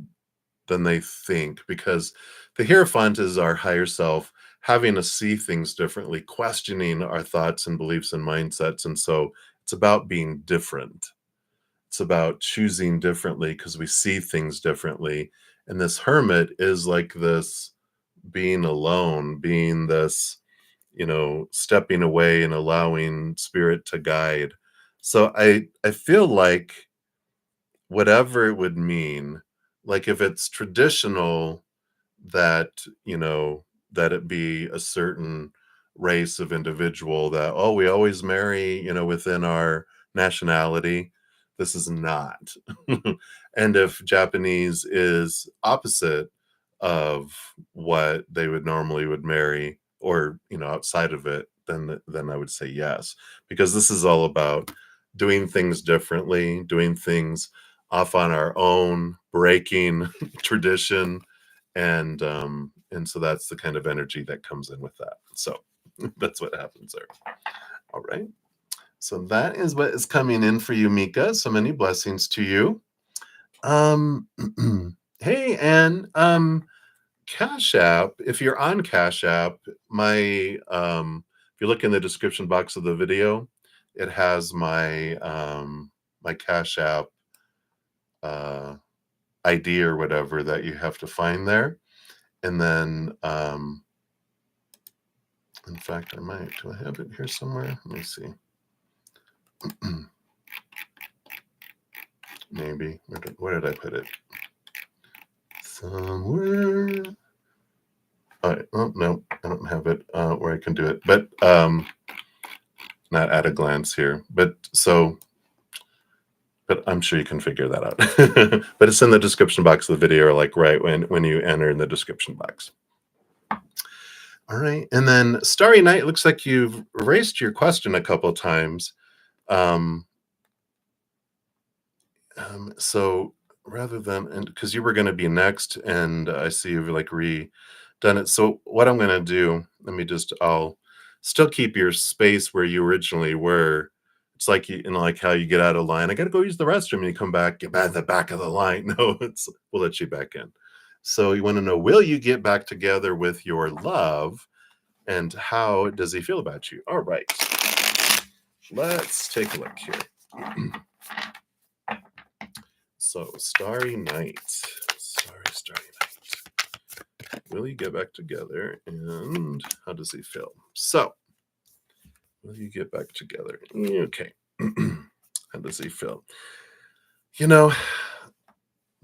think, because the Hierophant is our higher self having to see things differently, questioning our thoughts and beliefs and mindsets. And so it's about being different. It's about choosing differently because we see things differently. And this hermit is like this being alone, being this, stepping away and allowing spirit to guide. So I feel like whatever it would mean, like if it's traditional that, that it be a certain race of individual that, oh, we always marry, within our nationality. This is not. And if Japanese is opposite of what they would normally would marry, or, outside of it, then I would say yes, because this is all about doing things differently, doing things off on our own, breaking tradition, and so that's the kind of energy that comes in with that. So that's what happens there. All right. So that is what is coming in for you, Mika. So many blessings to you. Um, hey, and Cash App. If you're on Cash App, if you look in the description box of the video, it has my Cash App uh, ID or whatever that you have to find there. And then, in fact, do I have it here somewhere? Let me see. Maybe. Where did I put it? Somewhere. Oh, no, I don't have it where I can do it. But not at a glance here. But I'm sure you can figure that out. But it's in the description box of the video, or like right when you enter in the description box. All right. And then Starry Night, looks like you've erased your question a couple of times. So rather than, and because you were going to be next, and I see you've like redone it. So what I'm going to do, I'll still keep your space where you originally were. It's like, like how you get out of line. I got to go use the restroom, and you come back, get back at the back of the line. No, we'll let you back in. So you want to know, will you get back together with your love, and how does he feel about you? All right. Let's take a look here. So, Starry Night. Starry Night. Will you get back together, and how does he feel? So, will you get back together? Okay. How does he feel?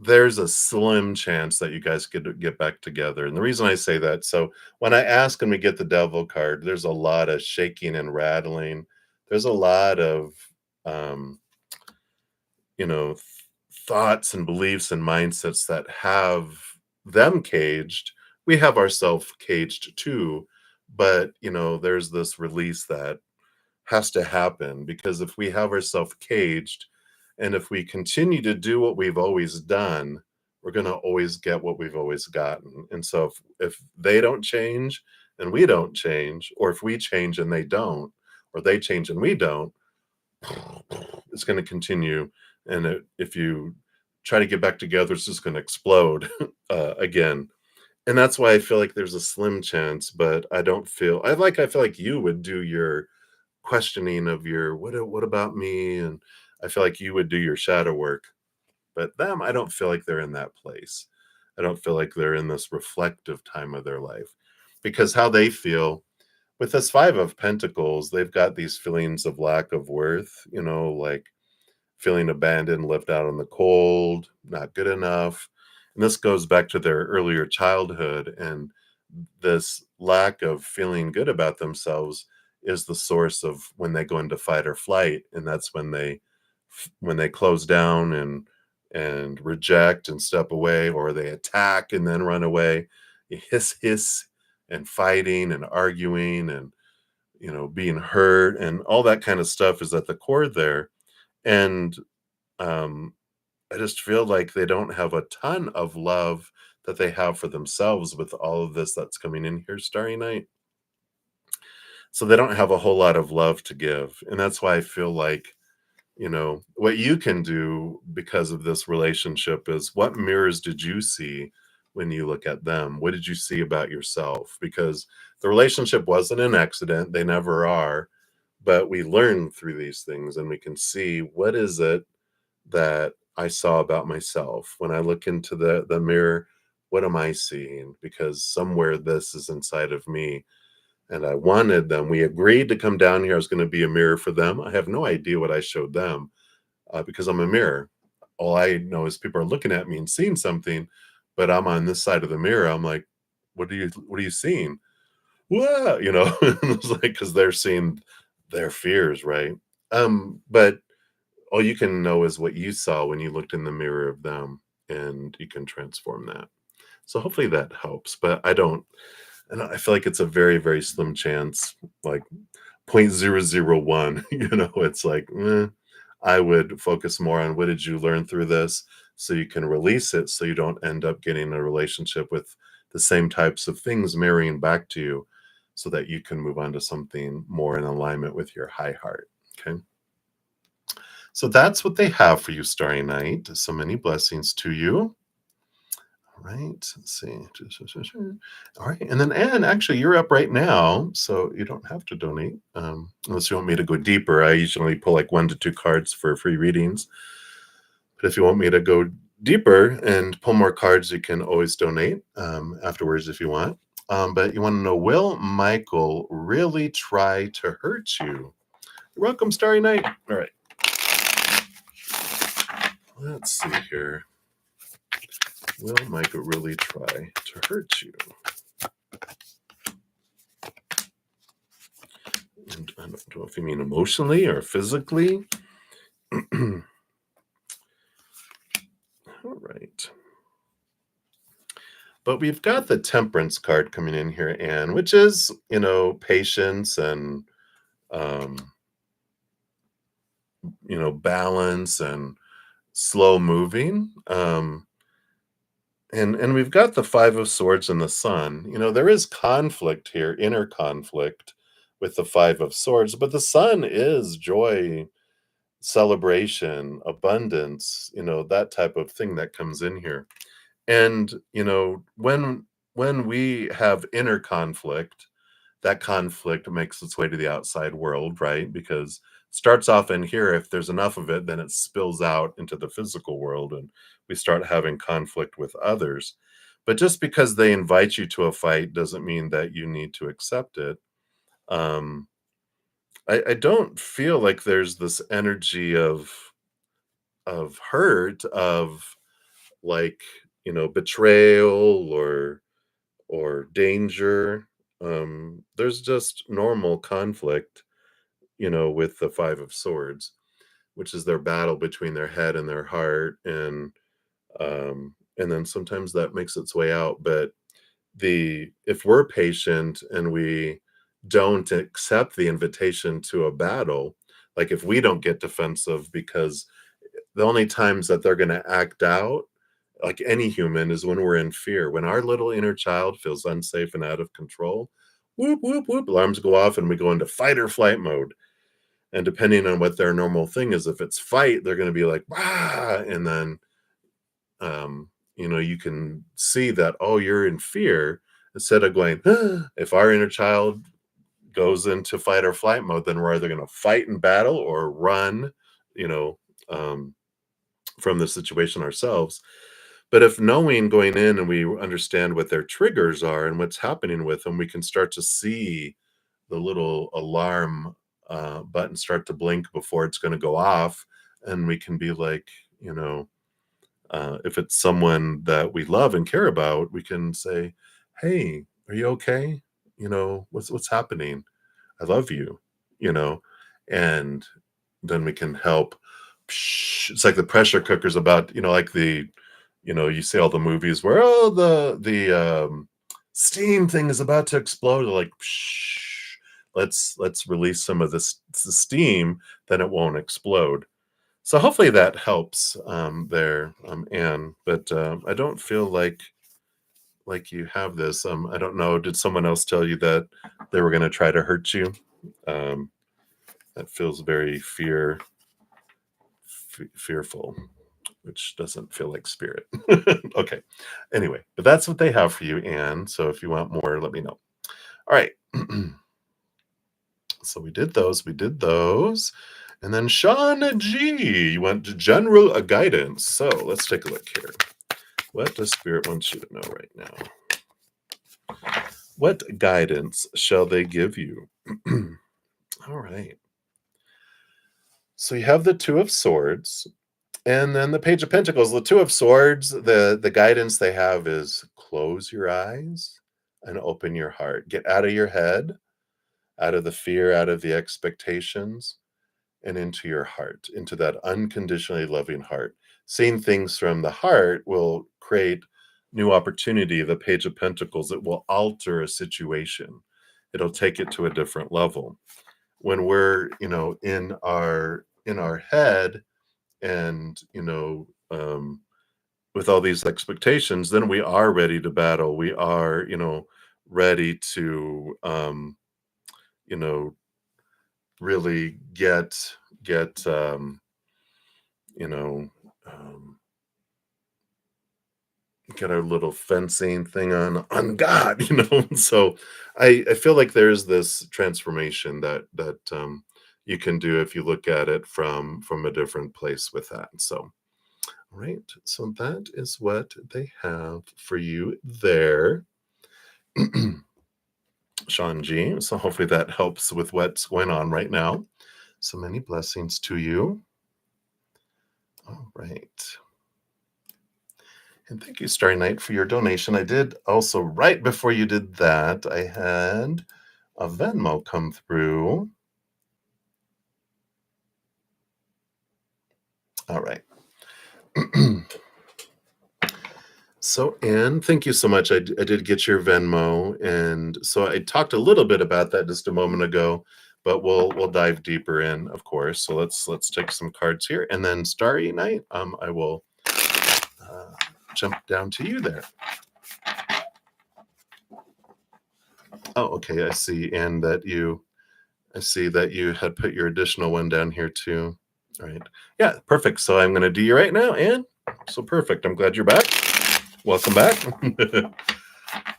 There's a slim chance that you guys could get back together. And the reason I say that, so when I ask and we get the devil card, there's a lot of shaking and rattling. There's a lot of, you know, thoughts and beliefs and mindsets that have them caged. We have ourselves caged too, but there's this release that has to happen, because if we have ourselves caged, and if we continue to do what we've always done, we're going to always get what we've always gotten. And so if they don't change and we don't change, or if we change and they don't, or they change and we don't, it's going to continue. And if you try to get back together, it's just going to explode again. And that's why I feel like there's a slim chance, but I feel like you would do your questioning of your, what about me? And I feel like you would do your shadow work. But them, I don't feel like they're in that place. I don't feel like they're in this reflective time of their life, because how they feel with this Five of Pentacles, they've got these feelings of lack of worth, like feeling abandoned, left out in the cold, not good enough. And this goes back to their earlier childhood and this lack of feeling good about themselves is the source of when they go into fight or flight, and that's when they close down and reject and step away, or they attack and then run away. Hiss and fighting and arguing and being hurt and all that kind of stuff is at the core there. And um I just feel like they don't have a ton of love that they have for themselves with all of this that's coming in here Starry Night. So they don't have a whole lot of love to give. And that's why I feel like, what you can do because of this relationship is, what mirrors did you see when you look at them? What did you see about yourself? Because the relationship wasn't an accident, they never are, but we learn through these things and we can see, what is it that I saw about myself when I look into the mirror? What am I seeing? Because somewhere this is inside of me, and I wanted them. We agreed to come down here. I was going to be a mirror for them. I have no idea what I showed them, because I'm a mirror. All I know is people are looking at me and seeing something, but I'm on this side of the mirror. I'm like, what are you seeing? Well, it's like, because they're seeing their fears, right? But all you can know is what you saw when you looked in the mirror of them, and you can transform that. So hopefully that helps. But I feel like it's a very, very slim chance, like 0.001. It's like, I would focus more on, what did you learn through this, so you can release it, so you don't end up getting a relationship with the same types of things marrying back to you, so that you can move on to something more in alignment with your high heart. Okay. So that's what they have for you, Starry Night. So many blessings to you. All right, let's see. All right, and then Anne, actually, you're up right now, so you don't have to donate, unless you want me to go deeper. I usually pull like 1 to 2 cards for free readings, but if you want me to go deeper and pull more cards, you can always donate afterwards if you want. But you want to know, will Michael really try to hurt you? You're welcome, Starry Night. All right. Let's see here. Will Michael really try to hurt you? And I don't know if you mean emotionally or physically. All right. But we've got the Temperance card coming in here, Anne, which is, patience and, um, balance and slow moving. And we've got the 5 of Swords and the Sun. There is conflict here, inner conflict with the 5 of Swords, but the Sun is joy, celebration, abundance, that type of thing that comes in here. And, when we have inner conflict, that conflict makes its way to the outside world, right? Because starts off in here, if there's enough of it, then it spills out into the physical world and we start having conflict with others. But just because they invite you to a fight doesn't mean that you need to accept it. Um, I don't feel like there's this energy of hurt, of like, betrayal or danger. There's just normal conflict, with the 5 of Swords, which is their battle between their head and their heart, and then sometimes that makes its way out. But the if we're patient and we don't accept the invitation to a battle, like if we don't get defensive, because the only times that they're going to act out, like any human, is when we're in fear. When our little inner child feels unsafe and out of control, whoop, whoop, whoop, alarms go off and we go into fight or flight mode. And depending on what their normal thing is, if it's fight, they're going to be like, ah, and then, you can see that, oh, you're in fear, instead of going, ah. If our inner child goes into fight or flight mode, then we're either going to fight and battle or run, you know, um, from the situation ourselves. But if knowing going in and we understand what their triggers are and what's happening with them, we can start to see the little alarm button start to blink before it's going to go off. And we can be like, if it's someone that we love and care about, we can say, hey, Are you okay? What's happening? I love you, you know, and then we can help. It's like the pressure cooker's about, like you see all the movies where, oh, the steam thing is about to explode. They're like, psh, let's release some of this steam, then it won't explode. So hopefully that helps there, Anne. But I don't feel like you have this. I don't know. Did someone else tell you that they were going to try to hurt you? Um, that feels very fearful, which doesn't feel like spirit. Okay. Anyway, but that's what they have for you, Anne. So if you want more, let me know. All right. So we did those. We did those. And then Sean G, you went to general guidance. So let's take a look here. What does Spirit want you to know right now? What guidance shall they give you? All right. So you have the Two of Swords, and then the Page of Pentacles. The Two of Swords, the guidance they have is close your eyes and open your heart. Get out of your head, out of the fear, out of the expectations, and into your heart, into that unconditionally loving heart. Seeing things from the heart will create new opportunity. The Page of Pentacles, it will alter a situation. It'll take it to a different level. When we're, in our head and, with all these expectations, then we are ready to battle. We are, ready to, you know, really get you know um get our little fencing thing on God. So I feel like there's this transformation that you can do if you look at it from a different place with that. So all right, so that is what they have for you there. Sean G. So hopefully that helps with what's going on right now. So many blessings to you. All right. And thank you, Starry Night, for your donation. I did also, right before you did that, I had a Venmo come through. All right. So, Anne, thank you so much. I did get your Venmo, and so I talked a little bit about that just a moment ago, but we'll dive deeper in, of course. So let's take some cards here, and then Starry Night, I will jump down to you there. Oh, okay. I see, Anne, I see that you had put your additional one down here too. All right. Yeah, perfect. So I'm going to do you right now, Anne. So perfect. I'm glad you're back. Welcome back.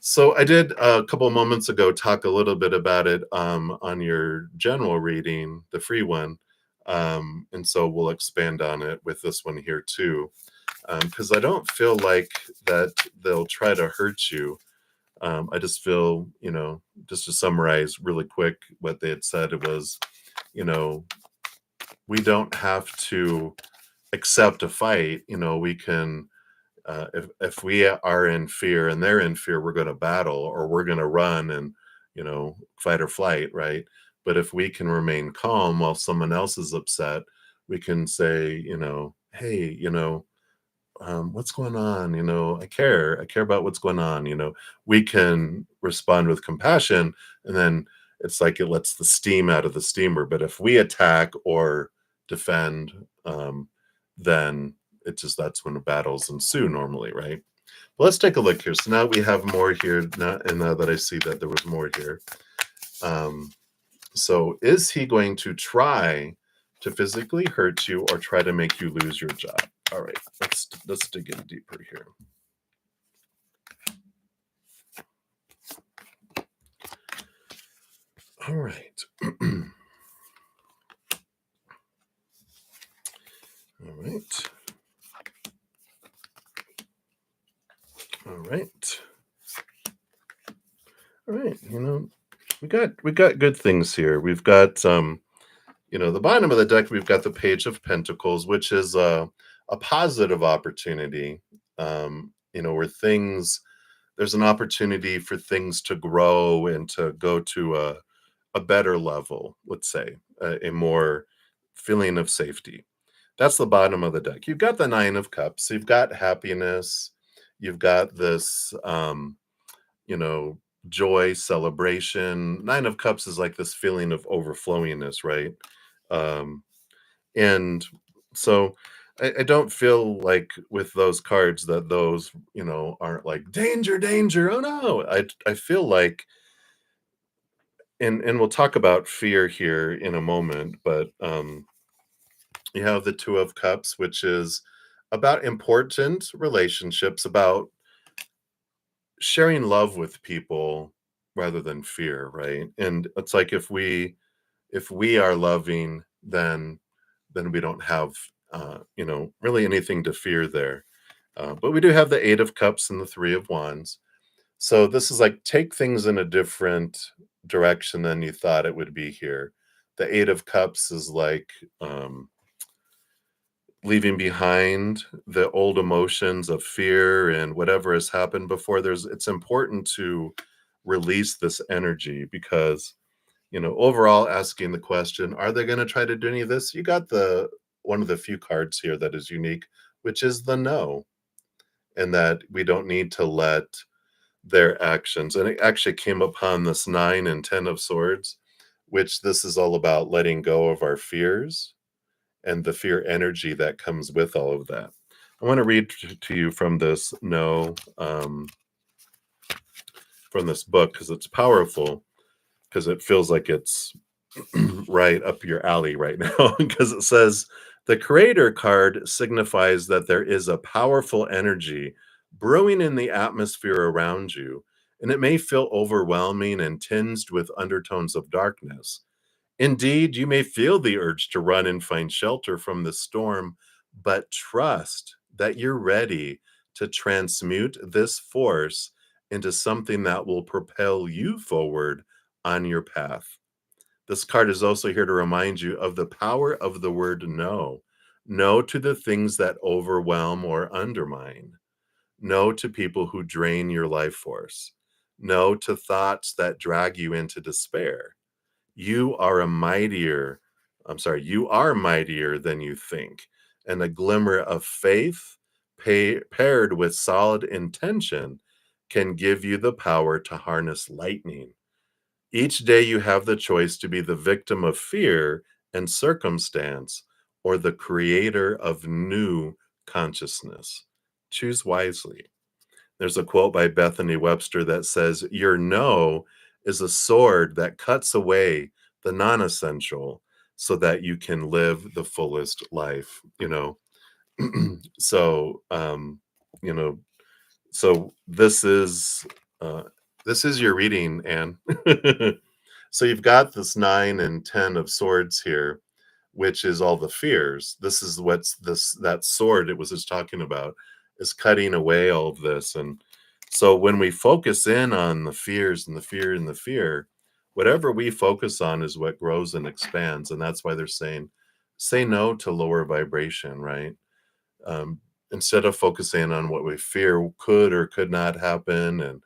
So I did a couple of moments ago talk a little bit about it on your general reading, the free one. And so we'll expand on it with this one here too. Because I don't feel like that they'll try to hurt you. I just feel, just to summarize really quick what they had said, it was, we don't have to accept a fight. We can, if we are in fear and they're in fear, we're going to battle or we're going to run and, fight or flight, right? But if we can remain calm while someone else is upset, we can say, hey, what's going on? I care about what's going on. We can respond with compassion, and then it's like it lets the steam out of the steamer. But if we attack or defend, then that's when the battles ensue normally, right? Well, let's take a look here. So now we have more here now, and now that I see that there was more here. So is he going to try to physically hurt you or try to make you lose your job? All right, let's dig in deeper here. All right. All right. All right. All right. We got good things here. We've got the bottom of the deck, we've got the Page of Pentacles, which is a positive opportunity, where things there's an opportunity for things to grow and to go to a better level, let's say, a more feeling of safety. That's the bottom of the deck. You've got the Nine of Cups, you've got happiness, you've got this, you know, joy, celebration. Nine of Cups is like this feeling of overflowingness, right? Um, and so I don't feel like with those cards that those, aren't like danger, danger. Oh no. I feel like, and we'll talk about fear here in a moment, but you have the Two of Cups, which is about important relationships, about sharing love with people rather than fear, right? And it's like if we are loving, then we don't have really anything to fear there. But we do have the Eight of Cups and the Three of Wands. So this is like take things in a different direction than you thought it would be here. The Eight of Cups is like leaving behind the old emotions of fear and whatever has happened before. It's important to release this energy because overall asking the question, are they going to try to do any of this? You got the one of the few cards here that is unique, which is the no, and that we don't need to let their actions. And it actually came upon this 9 and 10 of Swords, which this is all about letting go of our fears and the fear energy that comes with all of that. I want to read to you from this no, from this book because it's powerful, because it feels like it's right up your alley right now because it says the creator card signifies that there is a powerful energy brewing in the atmosphere around you, and it may feel overwhelming and tinged with undertones of darkness. Indeed, you may feel the urge to run and find shelter from the storm, but trust that you're ready to transmute this force into something that will propel you forward on your path. This card is also here to remind you of the power of the word no. No to the things that overwhelm or undermine. No to people who drain your life force. No to thoughts that drag you into despair. You are a mightier, you are mightier than you think. And a glimmer of faith paired with solid intention can give you the power to harness lightning. Each day you have the choice to be the victim of fear and circumstance or the creator of new consciousness. Choose wisely. There's a quote by Bethany Webster that says, your no is a sword that cuts away the non essential so that you can live the fullest life, so, you know, so uh, this is your reading, Anne. So you've got this 9 and 10 of Swords here, which is all the fears. This is what's this that sword it was just talking about is cutting away all of this. And so when we focus in on the fears and the fear and the fear, whatever we focus on is what grows and expands. And that's why they're saying, say no to lower vibration, right? um, Instead of focusing on what we fear could or could not happen, and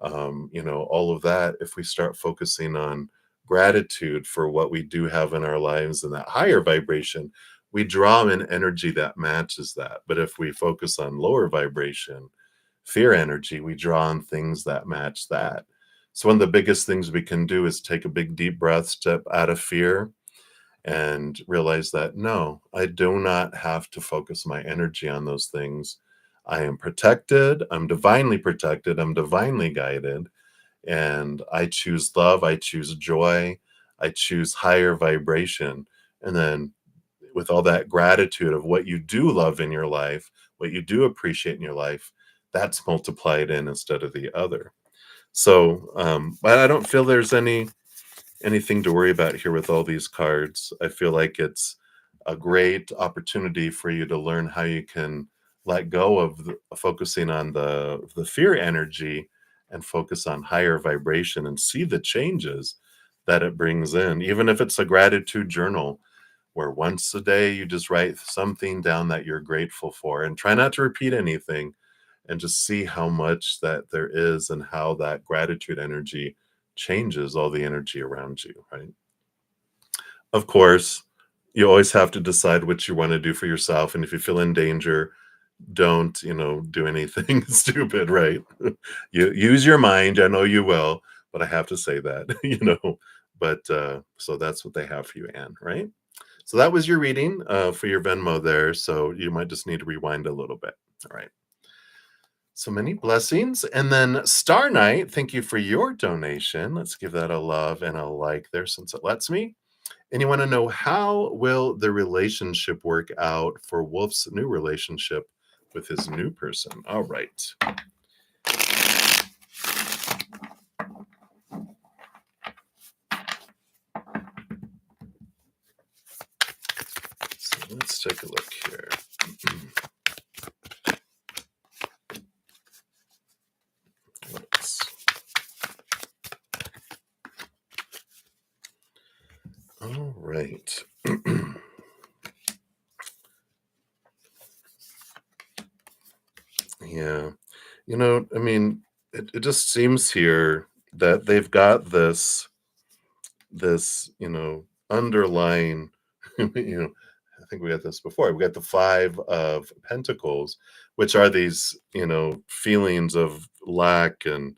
all of that, if we start focusing on gratitude for what we do have in our lives and that higher vibration, we draw in energy that matches that. But if we focus on lower vibration, fear energy, we draw on things that match that. So one of the biggest things we can do is take a big deep breath, step out of fear, and realize that no, I do not have to focus my energy on those things. I am protected, I'm divinely protected, I'm divinely guided, and I choose love, I choose joy, I choose higher vibration. And then with all that gratitude of what you do love in your life, what you do appreciate in your life, that's multiplied in instead of the other. So, but I don't feel there's anything to worry about here with all these cards. I feel like it's a great opportunity for you to learn how you can let go of focusing on the fear energy and focus on higher vibration and see the changes that it brings in. Even if it's a gratitude journal where once a day you just write something down that you're grateful for and try not to repeat anything. and just see how much that there is and how that gratitude energy changes all the energy around you, right? Of course, you always have to decide what you want to do for yourself. And if you feel in danger, don't, do anything stupid, right? You use your mind. I know you will, but I have to say that, But so that's what they have for you, Anne, right? So that was your reading for your Venmo there. So you might just need to rewind a little bit. All right. So many blessings. And then Star Knight, thank you for your donation. Let's give that a love and a like there since it lets me. And you want to know, how will the relationship work out for Wolf's new relationship with his new person? All right. So let's take a look here. All right. Yeah. I mean, it just seems here that they've got this, underlying, I think we got this before. We got the Five of Pentacles, which are these, feelings of lack and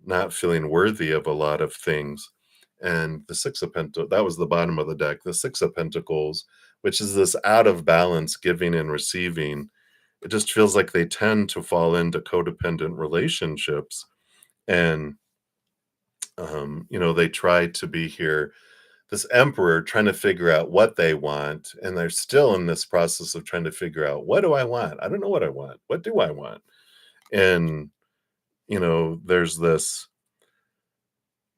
not feeling worthy of a lot of things. And the Six of Pentacles, that was the bottom of the deck. The Six of Pentacles, which is this out of balance giving and receiving. It just feels like they tend to fall into codependent relationships. And, they try to be here, this emperor trying to figure out what they want, and they're still in this process of trying to figure out, what do I want? I don't know what I want. What do I want? And there's this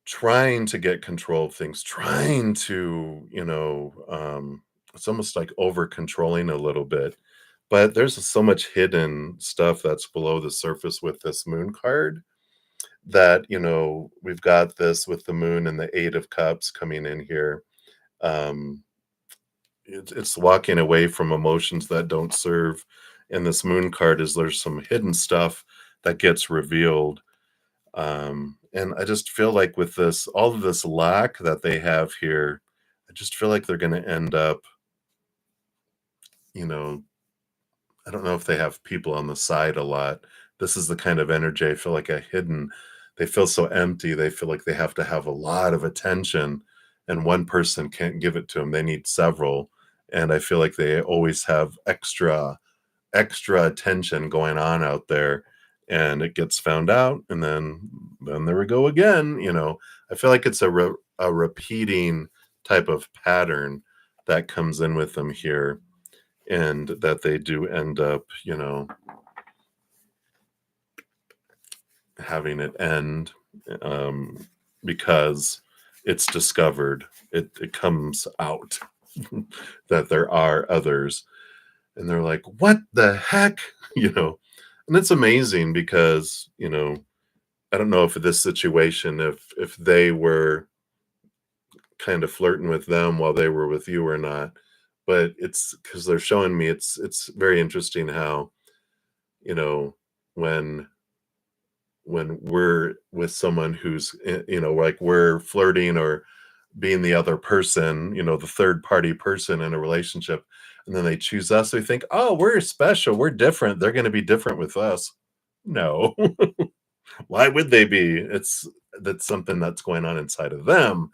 trying to get control of things, trying to, it's almost like over controlling a little bit. But there's so much hidden stuff that's below the surface with this moon card, that we've got this with the moon and the Eight of Cups coming in here. um it's walking away from emotions that don't serve. And this moon card is, there's some hidden stuff that gets revealed. And I just feel like with this, all of this lack that they have here, I just feel like they're going to end up, you know I don't know if they have people on the side a lot. This is the kind of energy I feel like a hidden. They feel so empty. They feel like they have to have a lot of attention, and one person can't give it to them. They need several. And I feel like they always have extra attention going on out there, and it gets found out, and then there we go again. I feel like it's a repeating type of pattern that comes in with them here, and that they do end up, having it end, um, because it's discovered, it comes out that there are others, and they're like, what the heck? And it's amazing because, I don't know if this situation, if they were kind of flirting with them while they were with you or not. But it's because they're showing me, it's very interesting how, you know when we're with someone who's, like, we're flirting or being the other person, the third party person in a relationship, and then they choose us, we think, oh, we're special, we're different, they're going to be different with us. No. Why would they be? That's something that's going on inside of them.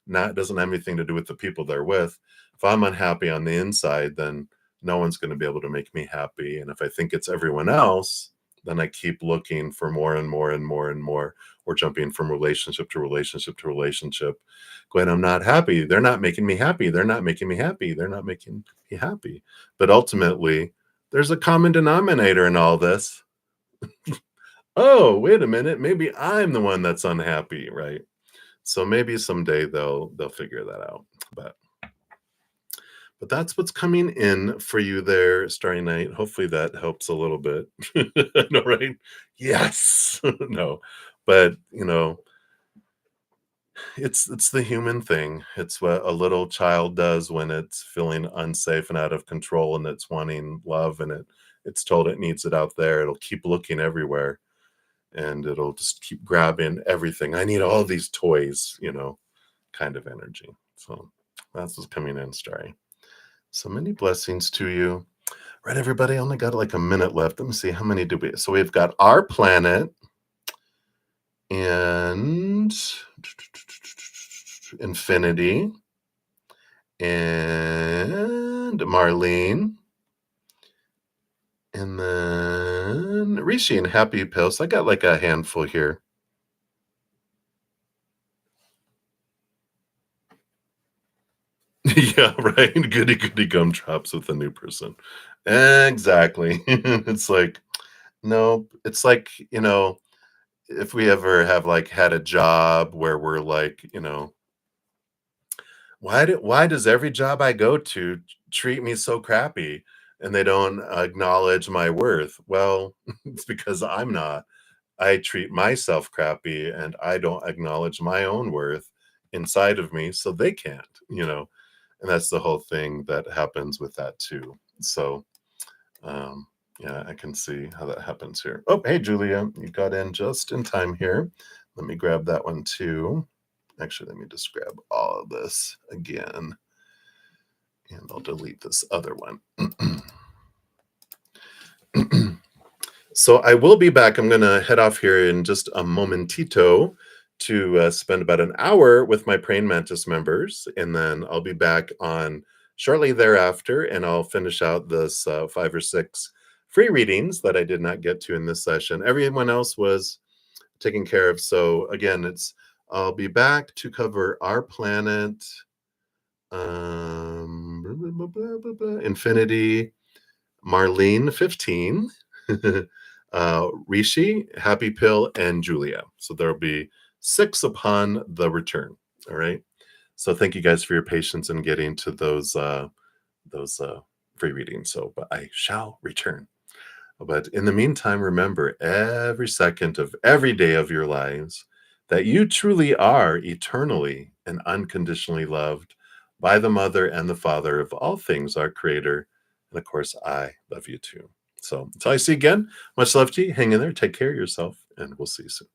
Not Doesn't have anything to do with the people they're with. If I'm unhappy on the inside, then no one's going to be able to make me happy. And if I think it's everyone else, then I keep looking for more and more and more and more, or jumping from relationship to relationship to relationship, going, I'm not happy. They're not making me happy. They're not making me happy. They're not making me happy. But ultimately, there's a common denominator in all this. Oh, wait a minute. Maybe I'm the one that's unhappy, right? So maybe someday they'll figure that out. But that's what's coming in for you there, Starry Night. Hopefully that helps a little bit. No, right? Yes. No. But it's the human thing. It's what a little child does when it's feeling unsafe and out of control, and it's wanting love, and it's told it needs it out there, it'll keep looking everywhere and it'll just keep grabbing everything. I need all these toys, kind of energy. So that's what's coming in, Starry. So many blessings to you. Right, everybody, only got like a minute left. Let me see, how many do we? So we've got our planet and Infinity and Marlene and then Rishi and Happy Pill. So I got like a handful here. Yeah, right. Goody goody gumdrops with a new person. Exactly. It's like, no, it's like, if we ever have like had a job where we're like, why does every job I go to treat me so crappy and they don't acknowledge my worth? Well, it's because I'm not. I treat myself crappy and I don't acknowledge my own worth inside of me, so they can't, and that's the whole thing that happens with that too. So, yeah, I can see how that happens here. Oh, hey, Julia, you got in just in time here. Let me grab that one too. Actually, let me just grab all of this again, and I'll delete this other one. So I will be back. I'm going to head off here in just a momentito to spend about an hour with my Praying Mantis members, and then I'll be back on shortly thereafter, and I'll finish out this 5 or 6 free readings that I did not get to in this session. Everyone else was taken care of. So again, I'll be back to cover our planet, Infinity, Marlene 15. Rishi, Happy Pill, and Julia. So there'll be 6 upon the return. All right. So thank you guys for your patience in getting to those free readings. So, but I shall return. But in the meantime, remember every second of every day of your lives that you truly are eternally and unconditionally loved by the Mother and the Father of all things, our Creator. And of course, I love you too. So until I see you again, much love to you. Hang in there, take care of yourself, and we'll see you soon.